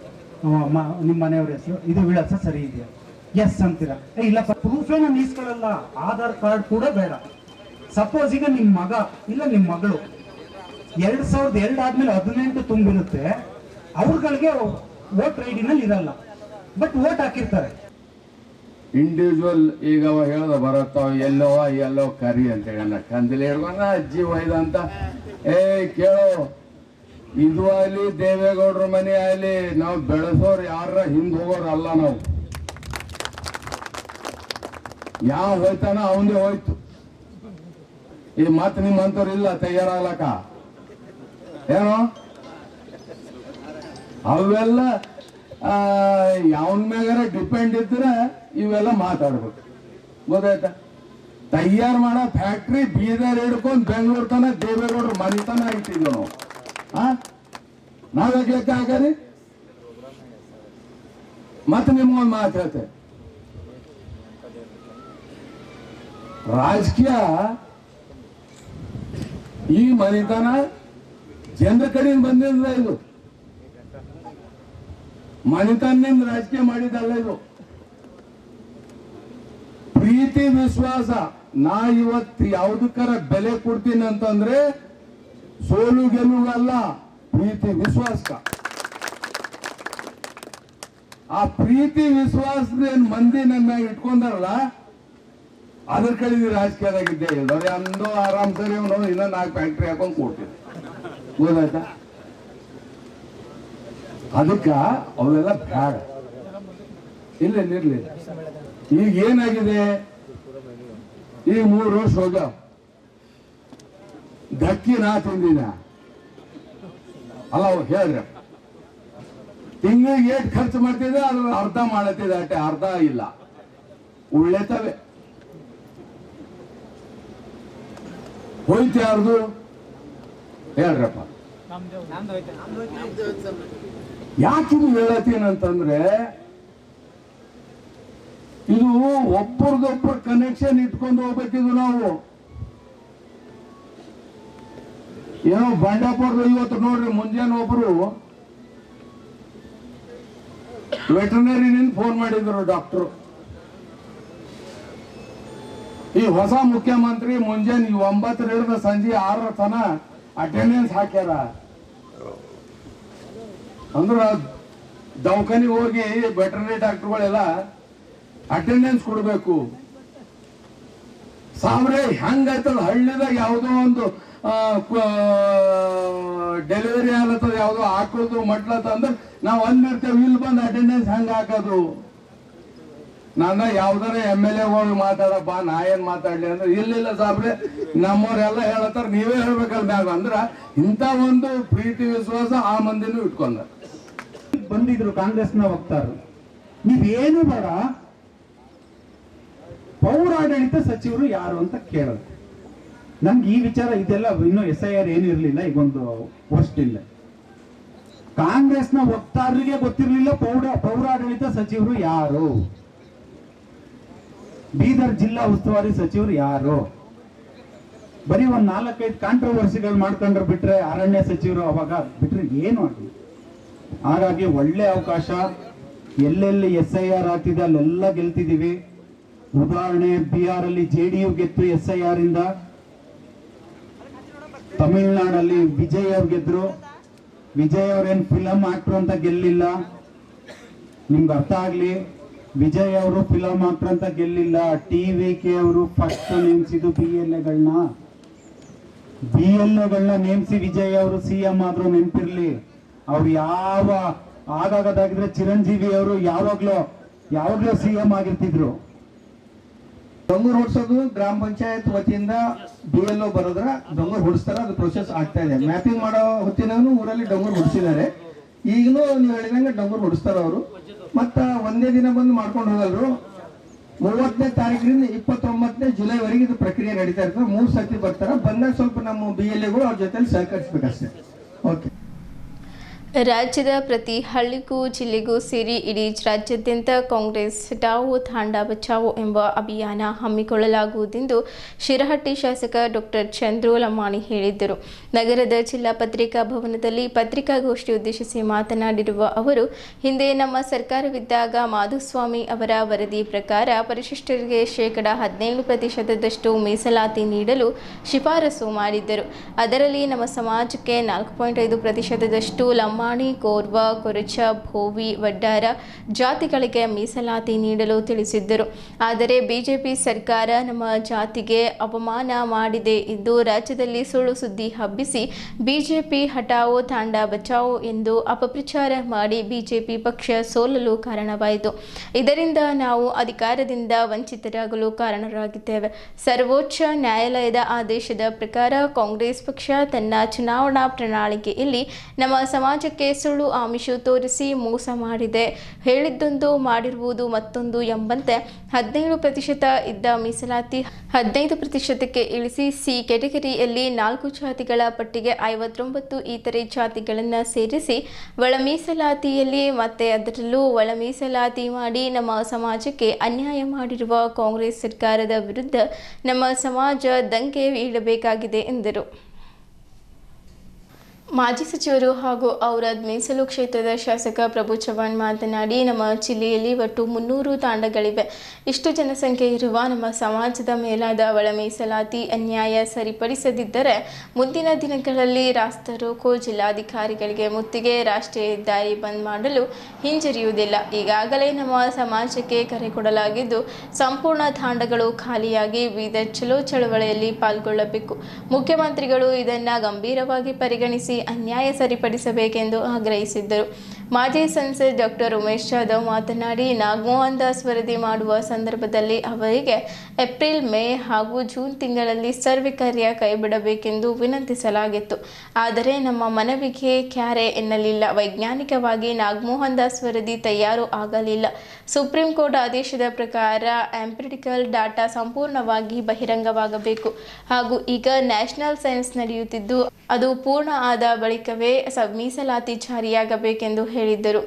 ನಿಮ್ಮ ಮನೆಯವ್ರ ಹೆಸರು, ಇದು ವಿಳಾಸ ಸರಿ ಇದೆಯಾ? ಎಸ್ ಅಂತೀರಾ. ಇಲ್ಲ ಪ್ರೂಫೇ ನಾನು ಈಸ್ಕೊಳ್ಳಲ್ಲ, ಆಧಾರ್ ಕಾರ್ಡ್ ಕೂಡ ಬೇಡ. ಸಪೋಸ್ ಈಗ ನಿಮ್ಮ ಮಗ ಇಲ್ಲ ನಿಮ್ಮ ಮಗಳು 2002 ಆದ್ಮೇಲೆ 18 ತುಂಬಿರುತ್ತೆ, ಅವ್ರಗಳಿಗೆ ವೋಟರ್ ಐ ಡಿನಲ್ಲಿ ಇರಲ್ಲ, ಬಟ್ ವೋಟ್ ಹಾಕಿರ್ತಾರೆ. ಇಂಡಿವಿಜುವಲ್ ಈಗ ಅವ ಹೇಳ್ದ ಬರತ್ತಾವ ಎಲ್ಲೋ ಕರಿ ಅಂತ ಹೇಳ ಕಂದಿಲಿ ಹಿಡ್ಕೊಂಡ ಅಜ್ಜಿ ಒಯ್ದ ಅಂತ. ಕೇಳೋ, ಇದು ಅಲ್ಲಿ ದೇವೇಗೌಡರ ಮನೆ ಅಲ್ಲಿ ನಾವು ಬೆಳೆಸೋರು ಯಾರ ಹಿಂದ್ ಹೋಗೋರು ಅಲ್ಲ. ನಾವು ಯಾವ ಹೋಯ್ತಾನ ಅವಂದೇ ಹೋಯ್ತು. ಈ ಮತ್ ನಿಮ್ಮಂತವ್ರು ಇಲ್ಲ ತಯಾರಾಗ್ಲಕ್ಕ ಏನೋ ಅವೆಲ್ಲ ಯಾವನ್ ಮ್ಯಾಗಾರ ಡಿಪೆಂಡ್ ಇದ್ರೆ ಇವೆಲ್ಲ ಮಾತಾಡ್ಬೇಕು. ಗೊತ್ತಾಯ್ತಾ? ತಯಾರು ಮಾಡೋ ಫ್ಯಾಕ್ಟ್ರಿ ಬೀದರ್ ಹಿಡ್ಕೊಂಡು ಬೆಂಗಳೂರು ತನ ದೇವೇಗೌಡರು ಮನೆ ತನ ಇಟ್ಟಿದ್ವಿ ನಾವು. ನಾವ್ಯಾಕೆ ಲೆಕ್ಕ ಹಾಕರಿ? ಮತ್ತೆ ನಿಮ್ಗೊಂದು ಮಾತು ಹೇಳ್ತೆ, ರಾಜಕೀಯ ಈ ಮನೆತನ ಜನರ ಕಡೆಯಿಂದ ಬಂದಿಲ್ಲ. ಇದು ಮನೆತನದಿಂದ ರಾಜಕೀಯ ಮಾಡಿದಲ್ಲ. ಇದು ಪ್ರೀತಿ ವಿಶ್ವಾಸ. ನಾ ಇವತ್ತು ಯಾವುದಕ್ಕರ ಬೆಲೆ ಕೊಡ್ತೀನಿ ಅಂತಂದ್ರೆ ಸೋಲು ಗೆಲುವಲ್ಲ, ಪ್ರೀತಿ ವಿಶ್ವಾಸ. ಆ ಪ್ರೀತಿ ವಿಶ್ವಾಸದ ಮಂದಿ ನನ್ನ ಇಟ್ಕೊಂಡಾರಲ್ಲ, ಅದ್ರ ಕಡೆ ರಾಜಕೀಯದಾಗಿದ್ದೇ ಇಲ್ಲ. ಅಂದೋ ಆರಾಮ್ ಸರಿ ಅವನು ಇನ್ನ 4 ಫ್ಯಾಕ್ಟ್ರಿ ಹಾಕೊಂಡು ಕೊಡ್ತೀನಿ. ಗೊತ್ತಾಯ್ತಾ? ಅದಕ್ಕ ಅವೆಲ್ಲ ಬ್ಯಾಡ. ಇರ್ಲಿ. ಈಗ ಏನಾಗಿದೆ, ಈ 3 ವರ್ಷ ಹೋಗ್ಯಾವ. ಧಕ್ಕಿ ನಾ ತಿಂದಿನ ಅಲ್ಲ. ಹೇಳ್ರಿ, ತಿಂಗಳಿಗೆ 8 ಖರ್ಚು ಮಾಡ್ತಿದ್ದೆ, ಅದ್ರ ಅರ್ಧ ಮಾಡತ್ತಿದೆ ಅಷ್ಟೇ, ಅರ್ಧ ಇಲ್ಲ ಉಳ್ಳೆತವೆ. ಹೋಯ್ತು ಯಾರ್ದು ಹೇಳ್ರಪ್ಪ. ಯಾಕಿದು ಹೇಳತ್ತೀನಂತಂದ್ರೆ, ಇದು ಒಬ್ಬರದೊಬ್ಬರ ಕನೆಕ್ಷನ್ ಇಟ್ಕೊಂಡು ಹೋಗ್ಬೇಕಿದು. ನಾವು ಏನೋ ಬಂಡಾಪುರದ ಇವತ್ತು ನೋಡ್ರಿ, ಮುಂಜಾನೆ ಒಬ್ರು ವೆಟರ್ನರಿನಿಂದ ಫೋನ್ ಮಾಡಿದ್ರು ಡಾಕ್ಟರ್. ಈ ಹೊಸ ಮುಖ್ಯಮಂತ್ರಿ ಮುಂಜಾನೆ 9 ಹಿಡಿದ ಸಂಜೆ 6 ತನ ಅಟೆಂಡೆನ್ಸ್ ಹಾಕ್ಯಾರ. ಅಂದ್ರ ದವಾಖಾನಿಗೆ ಹೋಗಿ ವೆಟರ್ನರಿ ಡಾಕ್ಟರ್ಗಳೆಲ್ಲ ಅಟೆಂಡೆನ್ಸ್ ಕೊಡ್ಬೇಕು. ಸಾವ್ರೆ ಹೆಂಗಾಯ್ತದ, ಹಳ್ಳಿದಾಗ ಯಾವುದೋ ಒಂದು ಡೆಲಿವರಿ ಆಗ್ಲತ್ತದ, ಯಾವುದೋ ಹಾಕೋದು ಮಟ್ಲತ್ತ ಅಂದ್ರೆ ನಾವು ಅಲ್ಲಿರ್ತೇವೆ, ಇಲ್ಲಿ ಬಂದು ಅಟೆಂಡೆನ್ಸ್ ಹೆಂಗ ಹಾಕೋದು? ನನ್ನ ಯಾವ್ದಾರ MLA ಮಾತಾಡಪ್ಪ, ನಾ ಏನ್ ಮಾತಾಡ್ಲಿ ಅಂದ್ರೆ, ಇಲ್ಲ ಸಾಬ್ರೆ ನಮ್ಮವ್ರೆಲ್ಲ ಹೇಳತ್ತಾರ, ನೀವೇ ಹೇಳ್ಬೇಕಲ್ಲ ಮ್ಯಾಗ. ಅಂದ್ರ ಇಂಥ ಒಂದು ಪ್ರೀತಿ ವಿಶ್ವಾಸ ಆ ಮಂದಿನೂ ಇಟ್ಕೊಂಡ ಬಂದಿದ್ರು ಕಾಂಗ್ರೆಸ್ನ ವಕ್ತಾರರು. ನೀವೇನು ಬೇಡ, ಪೌರಾಡಳಿತ ಸಚಿವರು ಯಾರು ಅಂತ ಕೇಳೋದು. ನಮ್ಗೆ ಈ ವಿಚಾರ ಇದೆಲ್ಲ ಇನ್ನೂ SIR ಏನು ಇರ್ಲಿಲ್ಲ, ಈಗೊಂದು ವರ್ಷದಿಂದ. ಕಾಂಗ್ರೆಸ್ನ ವಕ್ತಾರರಿಗೆ ಗೊತ್ತಿರ್ಲಿಲ್ಲ ಪೌರಾಡಳಿತ ಸಚಿವರು ಯಾರು, ಬೀದರ್ ಜಿಲ್ಲಾ ಉಸ್ತುವಾರಿ ಸಚಿವರು ಯಾರು. ಬರೀ 4-5 ಕಾಂಟ್ರವರ್ಸಿಗಳು ಮಾಡ್ಕೊಂಡ್ರೆ ಬಿಟ್ರೆ, ಅರಣ್ಯ ಸಚಿವರು ಅವಾಗ ಬಿಟ್ರೆ ಏನು ಆಗಲಿ. ಹಾಗಾಗಿ ಒಳ್ಳೆ ಅವಕಾಶ. ಎಲ್ಲೆಲ್ಲಿ SIR ಆಗ್ತಿದೆ ಅಲ್ಲೆಲ್ಲ ಗೆಲ್ತಿದೀವಿ. ಉದಾಹರಣೆ, ಬಿಹಾರ್ ಅಲ್ಲಿ JDU ಗೆದ್ದು SIR ಇಂದ. ತಮಿಳುನಾಡಲ್ಲಿ ವಿಜಯ್ ಅವ್ರು ಗೆದ್ರು. ವಿಜಯ್ ಅವ್ರೇನ್ ಫಿಲಂ ಆಕ್ಟರ್ ಅಂತ ಗೆಲ್ಲಿಲ್ಲ, ನಿಮ್ಗೆ ಅರ್ಥ ಆಗ್ಲಿ. ವಿಜಯ್ ಅವರು ಫಿಲಂ ಆಕ್ಟರ್ ಅಂತ ಗೆಲ್ಲಿಲ್ಲ. TVK ಅವರು ಫಸ್ಟ್ ನೇಮಿಸಿದ್ದು BLAಗಳನ್ನ ನೇಮಿಸಿ ವಿಜಯ್ ಅವರು CM ಆದ್ರೂ ನೆನಪಿರ್ಲಿ. ಅವ್ರು ಯಾವ ಆಗಾಗದಾಗಿದ್ರೆ ಚಿರಂಜೀವಿ ಅವರು ಯಾವಾಗ್ಲೂ CM ಆಗಿರ್ತಿದ್ರು. ಡೊಂಗೂರು ಹೊಡ್ಸೋದು ಗ್ರಾಮ ಪಂಚಾಯತ್ ವತಿಯಿಂದ BLO ಬರೋದ್ರ ಡೊಂಗೂರು ಹೊಡಿಸ್ತಾರ. ಅದು ಪ್ರೊಸೆಸ್ ಆಗ್ತಾ ಇದೆ. ಮ್ಯಾಪಿಂಗ್ ಮಾಡೋ ಹೊತ್ತಿನೂ ಊರಲ್ಲಿ ಡೊಂಗೂರು ಹೊಡಿಸಿದ್ದಾರೆ. ಈಗಲೂ ನೀವು ಹೇಳಿದಂಗೆ ಡಂಬರ್ ಹೊಡಿಸ್ತಾರ ಅವರು. ಮತ್ತು ಒಂದೇ ದಿನ ಬಂದು ಮಾಡ್ಕೊಂಡು ಹೋಗಲ್ರು. 30ನೇ ತಾರೀಕಿನಿಂದ 29ನೇ ಜುಲೈವರೆಗೆ ಇದು ಪ್ರಕ್ರಿಯೆ ನಡೀತಾ ಇರ್ತದೆ. 3 ಸರ್ತಿ ಬರ್ತಾರೆ. ಬಂದಾಗ ಸ್ವಲ್ಪ ನಮ್ಮ BLAಗಳು ಅವ್ರ ಜೊತೆಲಿ ಸಹಕರಿಸ್ಬೇಕಷ್ಟೇ. ಓಕೆ. ರಾಜ್ಯದ ಪ್ರತಿ ಹಳ್ಳಿಗೂ ಜಿಲ್ಲೆಗೂ ಸೇರಿ ಇಡೀ ರಾಜ್ಯಾದ್ಯಂತ ಕಾಂಗ್ರೆಸ್ ಹಟಾವೋ ತಾಂಡಾ ಬಚಾವೋ ಎಂಬ ಅಭಿಯಾನ ಹಮ್ಮಿಕೊಳ್ಳಲಾಗುವುದೆಂದು ಶಿರಹಟ್ಟಿ ಶಾಸಕ ಡಾಕ್ಟರ್ ಚಂದ್ರು ಲಮಾಣಿ ಹೇಳಿದ್ದರು. ನಗರದ ಜಿಲ್ಲಾ ಪತ್ರಿಕಾ ಭವನದಲ್ಲಿ ಪತ್ರಿಕಾಗೋಷ್ಠಿ ಉದ್ದೇಶಿಸಿ ಮಾತನಾಡಿರುವ ಅವರು, ಹಿಂದೆ ನಮ್ಮ ಸರ್ಕಾರವಿದ್ದಾಗ ಮಾಧುಸ್ವಾಮಿ ಅವರ ವರದಿ ಪ್ರಕಾರ ಪರಿಶಿಷ್ಟರಿಗೆ ಶೇಕಡಾ 17% ಮೀಸಲಾತಿ ನೀಡಲು ಶಿಫಾರಸು ಮಾಡಿದ್ದರು. ಅದರಲ್ಲಿ ನಮ್ಮ ಸಮಾಜಕ್ಕೆ 4.5% ಲಂಬಾಣಿ, ಕೋರ್ವ, ಕೊರಚ, ಭೋವಿ, ವಡ್ಡಾರ ಜಾತಿಗಳಿಗೆ ಮೀಸಲಾತಿ ನೀಡಲು ತಿಳಿಸಿದ್ದರು. ಆದರೆ ಬಿಜೆಪಿ ಸರ್ಕಾರ ನಮ್ಮ ಜಾತಿಗೆ ಅವಮಾನ ಮಾಡಿದೆ ಎಂದು ರಾಜ್ಯದಲ್ಲಿ ಸುಳ್ಳು ಸುದ್ದಿ ಹಬ್ಬಿಸಿ ಬಿಜೆಪಿ ಹಟಾವೋ ತಾಂಡಾ ಬಚಾವೋ ಎಂದು ಅಪಪ್ರಚಾರ ಮಾಡಿ ಬಿಜೆಪಿ ಪಕ್ಷ ಸೋಲಲು ಕಾರಣವಾಯಿತು. ಇದರಿಂದ ನಾವು ಅಧಿಕಾರದಿಂದ ವಂಚಿತರಾಗಲು ಕಾರಣರಾಗಿದ್ದೇವೆ. ಸರ್ವೋಚ್ಚ ನ್ಯಾಯಾಲಯದ ಆದೇಶದ ಪ್ರಕಾರ ಕಾಂಗ್ರೆಸ್ ಪಕ್ಷ ತನ್ನ ಚುನಾವಣಾ ಪ್ರಣಾಳಿಕೆಯಲ್ಲಿ ನಮ್ಮ ಸಮಾಜಕ್ಕೆ ಸುಳ್ಳು ಆಮಿಷ ತೋರಿಸಿ ಮೋಸ ಮಾಡಿದೆ. ಹೇಳಿದ್ದೊಂದು ಮಾಡಿರುವುದು ಮತ್ತೊಂದು ಎಂಬಂತೆ 17% ಇದ್ದ ಮೀಸಲಾತಿ 15%ಕ್ಕೆ ಇಳಿಸಿ ಸಿ ಕೆಟಗರಿಯಲ್ಲಿ 4 ಜಾತಿಗಳ ಪಟ್ಟಿಗೆ 59 ಇತರೆ ಜಾತಿಗಳನ್ನು ಸೇರಿಸಿ ಒಳ ಮೀಸಲಾತಿಯಲ್ಲಿ ಮತ್ತೆ ಅದರಲ್ಲೂ ಒಳ ಮೀಸಲಾತಿ ಮಾಡಿ ನಮ್ಮ ಸಮಾಜಕ್ಕೆ ಅನ್ಯಾಯ ಮಾಡಿರುವ ಕಾಂಗ್ರೆಸ್ ಸರ್ಕಾರದ ವಿರುದ್ಧ ನಮ್ಮ ಸಮಾಜ ದಂಗೆ ಏಳಬೇಕಾಗಿದೆ ಎಂದರು. ಮಾಜಿ ಸಚಿವರು ಹಾಗೂ ಔರಾದ್ ಮೀಸಲು ಕ್ಷೇತ್ರದ ಶಾಸಕ ಪ್ರಭು ಚವ್ಹಾಣ್ ಮಾತನಾಡಿ, ನಮ್ಮ ಜಿಲ್ಲೆಯಲ್ಲಿ ಒಟ್ಟು 300 ತಾಂಡಗಳಿವೆ. ಇಷ್ಟು ಜನಸಂಖ್ಯೆ ಇರುವ ನಮ್ಮ ಸಮಾಜದ ಮೇಲಾದ ಒಳ ಮೀಸಲಾತಿ ಅನ್ಯಾಯ ಸರಿಪಡಿಸದಿದ್ದರೆ ಮುಂದಿನ ದಿನಗಳಲ್ಲಿ ರಾಸ್ತಾ ರೋಕೋ, ಜಿಲ್ಲಾಧಿಕಾರಿಗಳಿಗೆ ಮುತ್ತಿಗೆ, ರಾಷ್ಟ್ರೀಯ ಹೆದ್ದಾರಿ ಬಂದ್ ಮಾಡಲು ಹಿಂಜರಿಯುವುದಿಲ್ಲ. ಈಗಾಗಲೇ ನಮ್ಮ ಸಮಾಜಕ್ಕೆ ಕರೆ ಕೊಡಲಾಗಿದ್ದು ಸಂಪೂರ್ಣ ತಾಂಡಗಳು ಖಾಲಿಯಾಗಿ ಬೀದರ್ ಚಲೋ ಚಳವಳಿಯಲ್ಲಿ ಪಾಲ್ಗೊಳ್ಳಬೇಕು. ಮುಖ್ಯಮಂತ್ರಿಗಳು ಇದನ್ನು ಗಂಭೀರವಾಗಿ ಪರಿಗಣಿಸಿ ಅನ್ಯಾಯ ಸರಿಪಡಿಸಬೇಕೆಂದು ಆಗ್ರಹಿಸಿದ್ದರು. ಮಾಜಿ ಸಂಸದ ಡಾಕ್ಟರ್ ಉಮೇಶ್ ಜಾಧವ್ ಮಾತನಾಡಿ, ನಾಗಮೋಹನ್ ದಾಸ್ ವರದಿ ಮಾಡುವ ಸಂದರ್ಭದಲ್ಲಿ ಅವರಿಗೆ ಏಪ್ರಿಲ್, ಮೇ ಹಾಗೂ ಜೂನ್ ತಿಂಗಳಲ್ಲಿ ಸರ್ವೆ ಕಾರ್ಯ ಕೈಬಿಡಬೇಕೆಂದು ವಿನಂತಿಸಲಾಗಿತ್ತು. ಆದರೆ ನಮ್ಮ ಮನವಿಗೆ ಕ್ಯಾರೆ ಎನ್ನಲಿಲ್ಲ. ವೈಜ್ಞಾನಿಕವಾಗಿ ನಾಗಮೋಹನ್ ದಾಸ್ ವರದಿ ತಯಾರು ಆಗಲಿಲ್ಲ. ಸುಪ್ರೀಂ ಕೋರ್ಟ್ ಆದೇಶದ ಪ್ರಕಾರ ಎಂಪಿರಿಕಲ್ ಡಾಟಾ ಸಂಪೂರ್ಣವಾಗಿ ಬಹಿರಂಗವಾಗಬೇಕು ಹಾಗೂ ಈಗ ನ್ಯಾಷನಲ್ ಸೈನ್ಸ್ ನಡೆಯುತ್ತಿದ್ದು ಅದು ಪೂರ್ಣ ಆದ ಬಳಿಕವೇ ಮೀಸಲಾತಿ ಜಾರಿಯಾಗಬೇಕೆಂದು ಹೇಳಿದ್ದರು.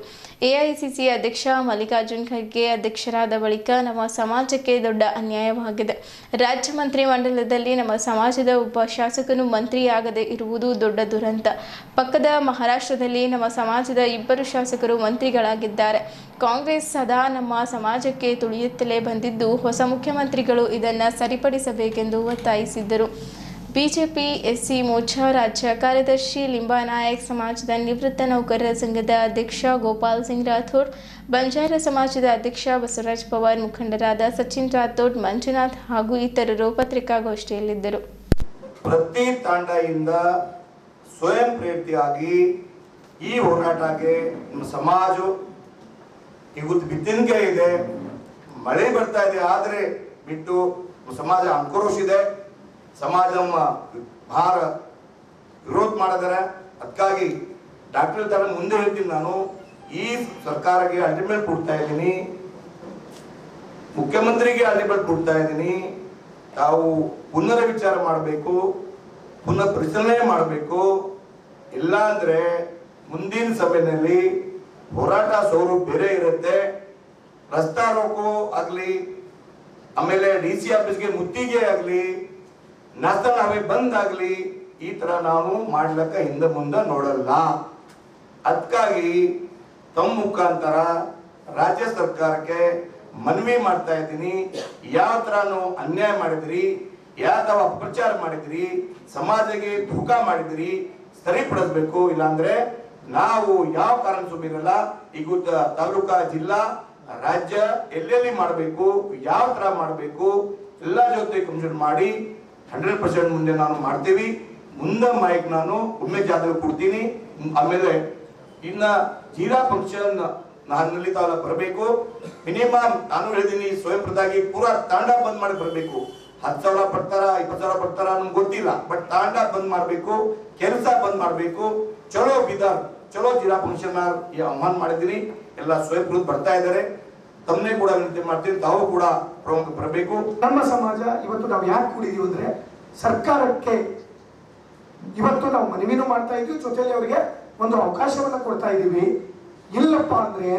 ಎಐಸಿಸಿ ಅಧ್ಯಕ್ಷ ಮಲ್ಲಿಕಾರ್ಜುನ್ ಖರ್ಗೆ ಅಧ್ಯಕ್ಷರಾದ ಬಳಿಕ ನಮ್ಮ ಸಮಾಜಕ್ಕೆ ದೊಡ್ಡ ಅನ್ಯಾಯವಾಗಿದೆ. ರಾಜ್ಯ ಮಂತ್ರಿ ಮಂಡಲದಲ್ಲಿ ನಮ್ಮ ಸಮಾಜದ ಒಬ್ಬ ಶಾಸಕನು ಮಂತ್ರಿಯಾಗದೇ ಇರುವುದು ದೊಡ್ಡ ದುರಂತ. ಪಕ್ಕದ ಮಹಾರಾಷ್ಟ್ರದಲ್ಲಿ ನಮ್ಮ ಸಮಾಜದ 2 ಶಾಸಕರು ಮಂತ್ರಿಗಳಾಗಿದ್ದಾರೆ. ಕಾಂಗ್ರೆಸ್ ಸದಾ ನಮ್ಮ ಸಮಾಜಕ್ಕೆ ತುಳಿಯುತ್ತಲೇ ಬಂದಿದ್ದು ಹೊಸ ಮುಖ್ಯಮಂತ್ರಿಗಳು ಇದನ್ನು ಸರಿಪಡಿಸಬೇಕೆಂದು ಒತ್ತಾಯಿಸಿದ್ದರು. ಬಿಜೆಪಿ ಎಸ್ಸಿ ಮೋರ್ಚಾ ರಾಜ್ಯ ಕಾರ್ಯದರ್ಶಿ ಲಿಂಬಾನಾಯಕ್, ಸಮಾಜದ ನಿವೃತ್ತ ನೌಕರರ ಸಂಘದ ಅಧ್ಯಕ್ಷ ಗೋಪಾಲ್ ಸಿಂಗ್ ರಾಥೋಡ್, ಬಂಜಾರ ಸಮಾಜದ ಅಧ್ಯಕ್ಷ ಬಸವರಾಜ್ ಪವಾರ್, ಮುಖಂಡರಾದ ಸಚಿನ್ ರಾಥೋಡ್, ಮಂಜುನಾಥ್ ಹಾಗೂ ಇತರರು ಪತ್ರಿಕಾಗೋಷ್ಠಿಯಲ್ಲಿದ್ದರು. ಪ್ರತಿ ತಾಂಡದಿಂದ ಸ್ವಯಂ ಪ್ರೇರಿತರಾಗಿ ಈ ಹೋರಾಟಕ್ಕೆ ನಮ್ಮ ಸಮಾಜ ಇವತ್ತು ಬಿದ್ದಿನ್ಗೆ ಇದೆ. ಮಳೆ ಬರ್ತಾ ಇದೆ, ಆದರೆ ಬಿಟ್ಟು ಸಮಾಜ ಆಕ್ರೋಶ ಇದೆ. ಸಮಾಜ ಭಾರ ವಿರೋಧ ಮಾಡಿದರೆ ಅದಕ್ಕಾಗಿ ಡಾಕ್ಟರ್ ತರ ಮುಂದೆ ಹೇಳ್ತೀನಿ. ನಾನು ಈ ಸರ್ಕಾರಕ್ಕೆ ಅಲ್ಟಿಮೇಟ್ ಕೊಡ್ತಾ ಇದ್ದೀನಿ, ಮುಖ್ಯಮಂತ್ರಿಗೆ ಅಲ್ಟಿಮೇಟ್ ಕೊಡ್ತಾ ಇದ್ದೀನಿ. ತಾವು ಪುನರ್ ವಿಚಾರ ಮಾಡಬೇಕು, ಪುನರ್ ಪರಿಶೀಲನೆ ಮಾಡಬೇಕು. ಇಲ್ಲ ಅಂದ್ರೆ ಮುಂದಿನ ಸಮಯದಲ್ಲಿ ಹೋರಾಟ ಸ್ವರೂಪ ಬೇರೆ ಇರುತ್ತೆ. ರಸ್ತಾ ರೋಕೋ ಆಗಲಿ, ಆಮೇಲೆ DC ಆಫೀಸ್ಗೆ ಮುತ್ತಿಗೆ ಆಗಲಿ, ನ್ಯಾಷನಲ್ ಹೈವೇ ಬಂದ್ ಆಗಲಿ, ಈ ತರ ನಾವು ಮಾಡ್ಲಿಕ್ಕೆ ಹಿಂದೆ ಮುಂದೆ ನೋಡಲ್ಲ. ಅದಕ್ಕಾಗಿ ತಮ್ಮ ಮುಖಾಂತರ ರಾಜ್ಯ ಸರ್ಕಾರಕ್ಕೆ ಮನವಿ ಮಾಡ್ತಾ ಇದ್ದೀನಿ. ಯಾವ ತರ ಅನ್ಯಾಯ ಮಾಡಿದ್ರಿ, ಯಾವ ತರ ಅಪಪ್ರಚಾರ ಮಾಡಿದ್ರಿ, ಸಮಾಜಕ್ಕೆ ಧೋಕಾ ಮಾಡಿದ್ರಿ, ಸರಿಪಡಿಸ್ಬೇಕು. ಇಲ್ಲಾಂದ್ರೆ ನಾವು ಯಾವ ಕಾರಣ ಸುಮ್ಮಿರಲ್ಲ. ಈಗ ತಾಲೂಕಾ, ಜಿಲ್ಲಾ, ರಾಜ್ಯ ಎಲ್ಲೆಲ್ಲಿ ಮಾಡಬೇಕು, ಯಾವ ತರ ಮಾಡಬೇಕು ಎಲ್ಲ ಜೊತೆ ಕಮಿಷನ್ ಮಾಡಿ 100% ಮುಂದೆ ನಾನು ಮಾಡ್ತೀವಿ. ಮುಂದೆ ಮೈಕ್ ನಾನು ಉಮೇಶ್ ಜಾಧವ್ ಕೊಡ್ತೀನಿ. ಆಮೇಲೆ ಇನ್ನ ಜೀರಾ ಫಂಕ್ಷನ್ ನನ್ನಲ್ಲಿ ತಾವು ಬರಬೇಕು. ಮಿನಿಮಮ್ ನಾನು ಹೇಳಿದೀನಿ, ಸ್ವಯಂ ಪ್ರದಾಗಿ ಪೂರಾ ತಾಂಡ ಬಂದ್ ಮಾಡಿ ಬರಬೇಕು. 10,000 ಪಡ್ತಾರ, 20,000 ಪಡ್ತಾರ ನಮ್ಗೆ ಗೊತ್ತಿಲ್ಲ, ಬಟ್ ತಾಂಡ ಬಂದ್ ಮಾಡಬೇಕು, ಕೆಲಸ ಬಂದ್ ಮಾಡಬೇಕು. ಚಲೋ ಬೀದರ್ ಚಲೋ ಜಿಲ್ಲಾ ಫಂಕ್ಷನ್ ಆಹ್ವಾನ ಮಾಡಿದ್ದೀನಿ. ಎಲ್ಲ ಸ್ವಯಂಪ್ರೂತ ಬರ್ತಾ ಇದ್ದಾರೆ. ತಮ್ಮನ್ನೇ ಕೂಡ ವಿನಂತಿ ಮಾಡ್ತೀನಿ, ತಾವು ಕೂಡ ಪ್ರಮುಖ ಬರಬೇಕು. ನಮ್ಮ ಸಮಾಜ ಇವತ್ತು ನಾವು ಯಾಕೆ ಕೂಡಿದೀವಿ ಅಂದ್ರೆ ಸರ್ಕಾರಕ್ಕೆ ಇವತ್ತು ನಾವು ಮನವಿನೂ ಮಾಡ್ತಾ ಇದ್ವಿ, ಜೊತೆಯಲ್ಲಿ ಅವರಿಗೆ ಒಂದು ಅವಕಾಶವನ್ನ ಕೊಡ್ತಾ ಇದ್ದೀವಿ. ಇಲ್ಲಪ್ಪ ಅಂದ್ರೆ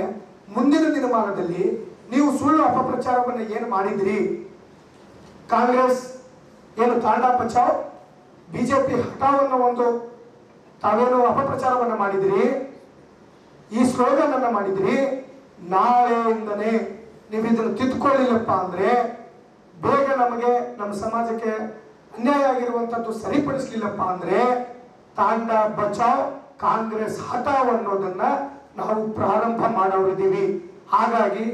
ಮುಂದಿನ ದಿನಮಾನದಲ್ಲಿ ನೀವು ಸುಳ್ಳು ಅಪಪ್ರಚಾರವನ್ನ ಏನು ಮಾಡಿದ್ರಿ, ಕಾಂಗ್ರೆಸ್ ಏನು ತಾಂಡಾ ಬಚಾವ್ ಬಿಜೆಪಿ ಹಠಾವ್ ಅನ್ನೋ ಒಂದು ತಾವೇನು ಅಪಪ್ರಚಾರವನ್ನ ಮಾಡಿದ್ರಿ, ಈ ಸ್ಲೋಗನ್ ಅನ್ನ ಮಾಡಿದ್ರಿ, ನಾಳೆಯಿಂದನೇ ನೀವು ಇದನ್ನು ತಿದ್ದುಕೊಳ್ಳಿಲ್ಲಪ್ಪ ಅಂದ್ರೆ ಬೇಗ ನಮಗೆ ನಮ್ಮ ಸಮಾಜಕ್ಕೆ ಅನ್ಯಾಯ ಆಗಿರುವಂತದ್ದು ಸರಿಪಡಿಸಲಿಲ್ಲಪ್ಪ ಅಂದ್ರೆ ತಾಂಡಾ ಬಚಾವ್ ಕಾಂಗ್ರೆಸ್ ಹಠಾವ್ ಅನ್ನೋದನ್ನ ನಾವು ಪ್ರಾರಂಭ ಮಾಡೋರಿದ್ದೀವಿ. ಹಾಗಾಗಿ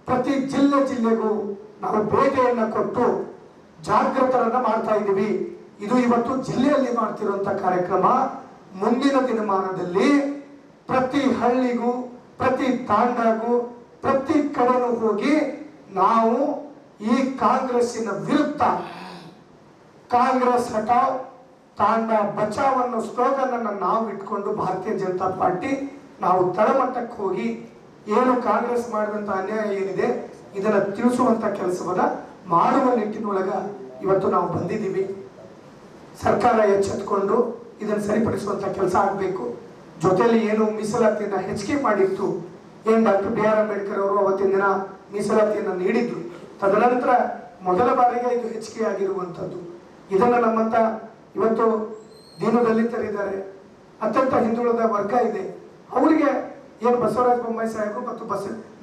ಪ್ರತಿ ಜಿಲ್ಲೆಗೂ ನಾವು ಭೇಟಿಯನ್ನ ಕೊಟ್ಟು ಜಾಗೃತರನ್ನ ಮಾಡ್ತಾ ಇದ್ದೀವಿ. ಇದು ಇವತ್ತು ಜಿಲ್ಲೆಯಲ್ಲಿ ಮಾಡ್ತಿರುವಂತ ಕಾರ್ಯಕ್ರಮ. ಮುಂದಿನ ದಿನಮಾನದಲ್ಲಿ ಪ್ರತಿ ಹಳ್ಳಿಗೂ ಪ್ರತಿ ತಾಂಡಾಗೂ ಪ್ರತಿ ಕಡೆನೂ ಹೋಗಿ ನಾವು ಈ ಕಾಂಗ್ರೆಸ್ಸಿನ ವಿರುದ್ಧ ಕಾಂಗ್ರೆಸ್ ಹಠಾವ್ ತಾಂಡಾ ಬಚಾವ್ ಅನ್ನೋ ಸ್ಲೋಗನ್ ಅನ್ನು ನಾವು ಇಟ್ಕೊಂಡು ಭಾರತೀಯ ಜನತಾ ಪಾರ್ಟಿ ನಾವು ತಳಮಟ್ಟಕ್ಕೆ ಹೋಗಿ ಏನು ಕಾಂಗ್ರೆಸ್ ಮಾಡಿದಂತ ಅನ್ಯಾಯ ಏನಿದೆ ಇದನ್ನ ತಿಳಿಸುವಂತ ಕೆಲಸವನ್ನ ಮಾಡುವ ನಿಟ್ಟಿನೊಳಗ ಇವತ್ತು ನಾವು ಬಂದಿದ್ದೀವಿ. ಸರ್ಕಾರ ಎಚ್ಚೆತ್ತುಕೊಂಡು ಇದನ್ನು ಸರಿಪಡಿಸುವಂತ ಕೆಲಸ ಆಗಬೇಕು. ಜೊತೆಯಲ್ಲಿ ಏನು ಮೀಸಲಾತಿಯನ್ನ ಹೆಚ್ಚಿಗೆ ಮಾಡಿತ್ತು, ಏನ್ ಡಾಕ್ಟರ್ ಬಿ ಆರ್ ಅಂಬೇಡ್ಕರ್ ಅವರು ಅವತ್ತಿನ ದಿನ ಮೀಸಲಾತಿಯನ್ನ ನೀಡಿದ್ರು, ತದನಂತರ ಮೊದಲ ಬಾರಿಗೆ ಇದು ಹೆಚ್ಚಿಗೆ ಆಗಿರುವಂತದ್ದು. ಇದನ್ನ ನಮ್ಮಂತ ಇವತ್ತು ದೀನದಲಿತರಿದ್ದಾರೆ, ಅತ್ಯಂತ ಹಿಂದುಳಿದ ವರ್ಗ ಇದೆ, ಅವರಿಗೆ ಏನು ಬಸವರಾಜ ಬೊಮ್ಮಾಯಿ ಸಾಹೇಬರು ಮತ್ತು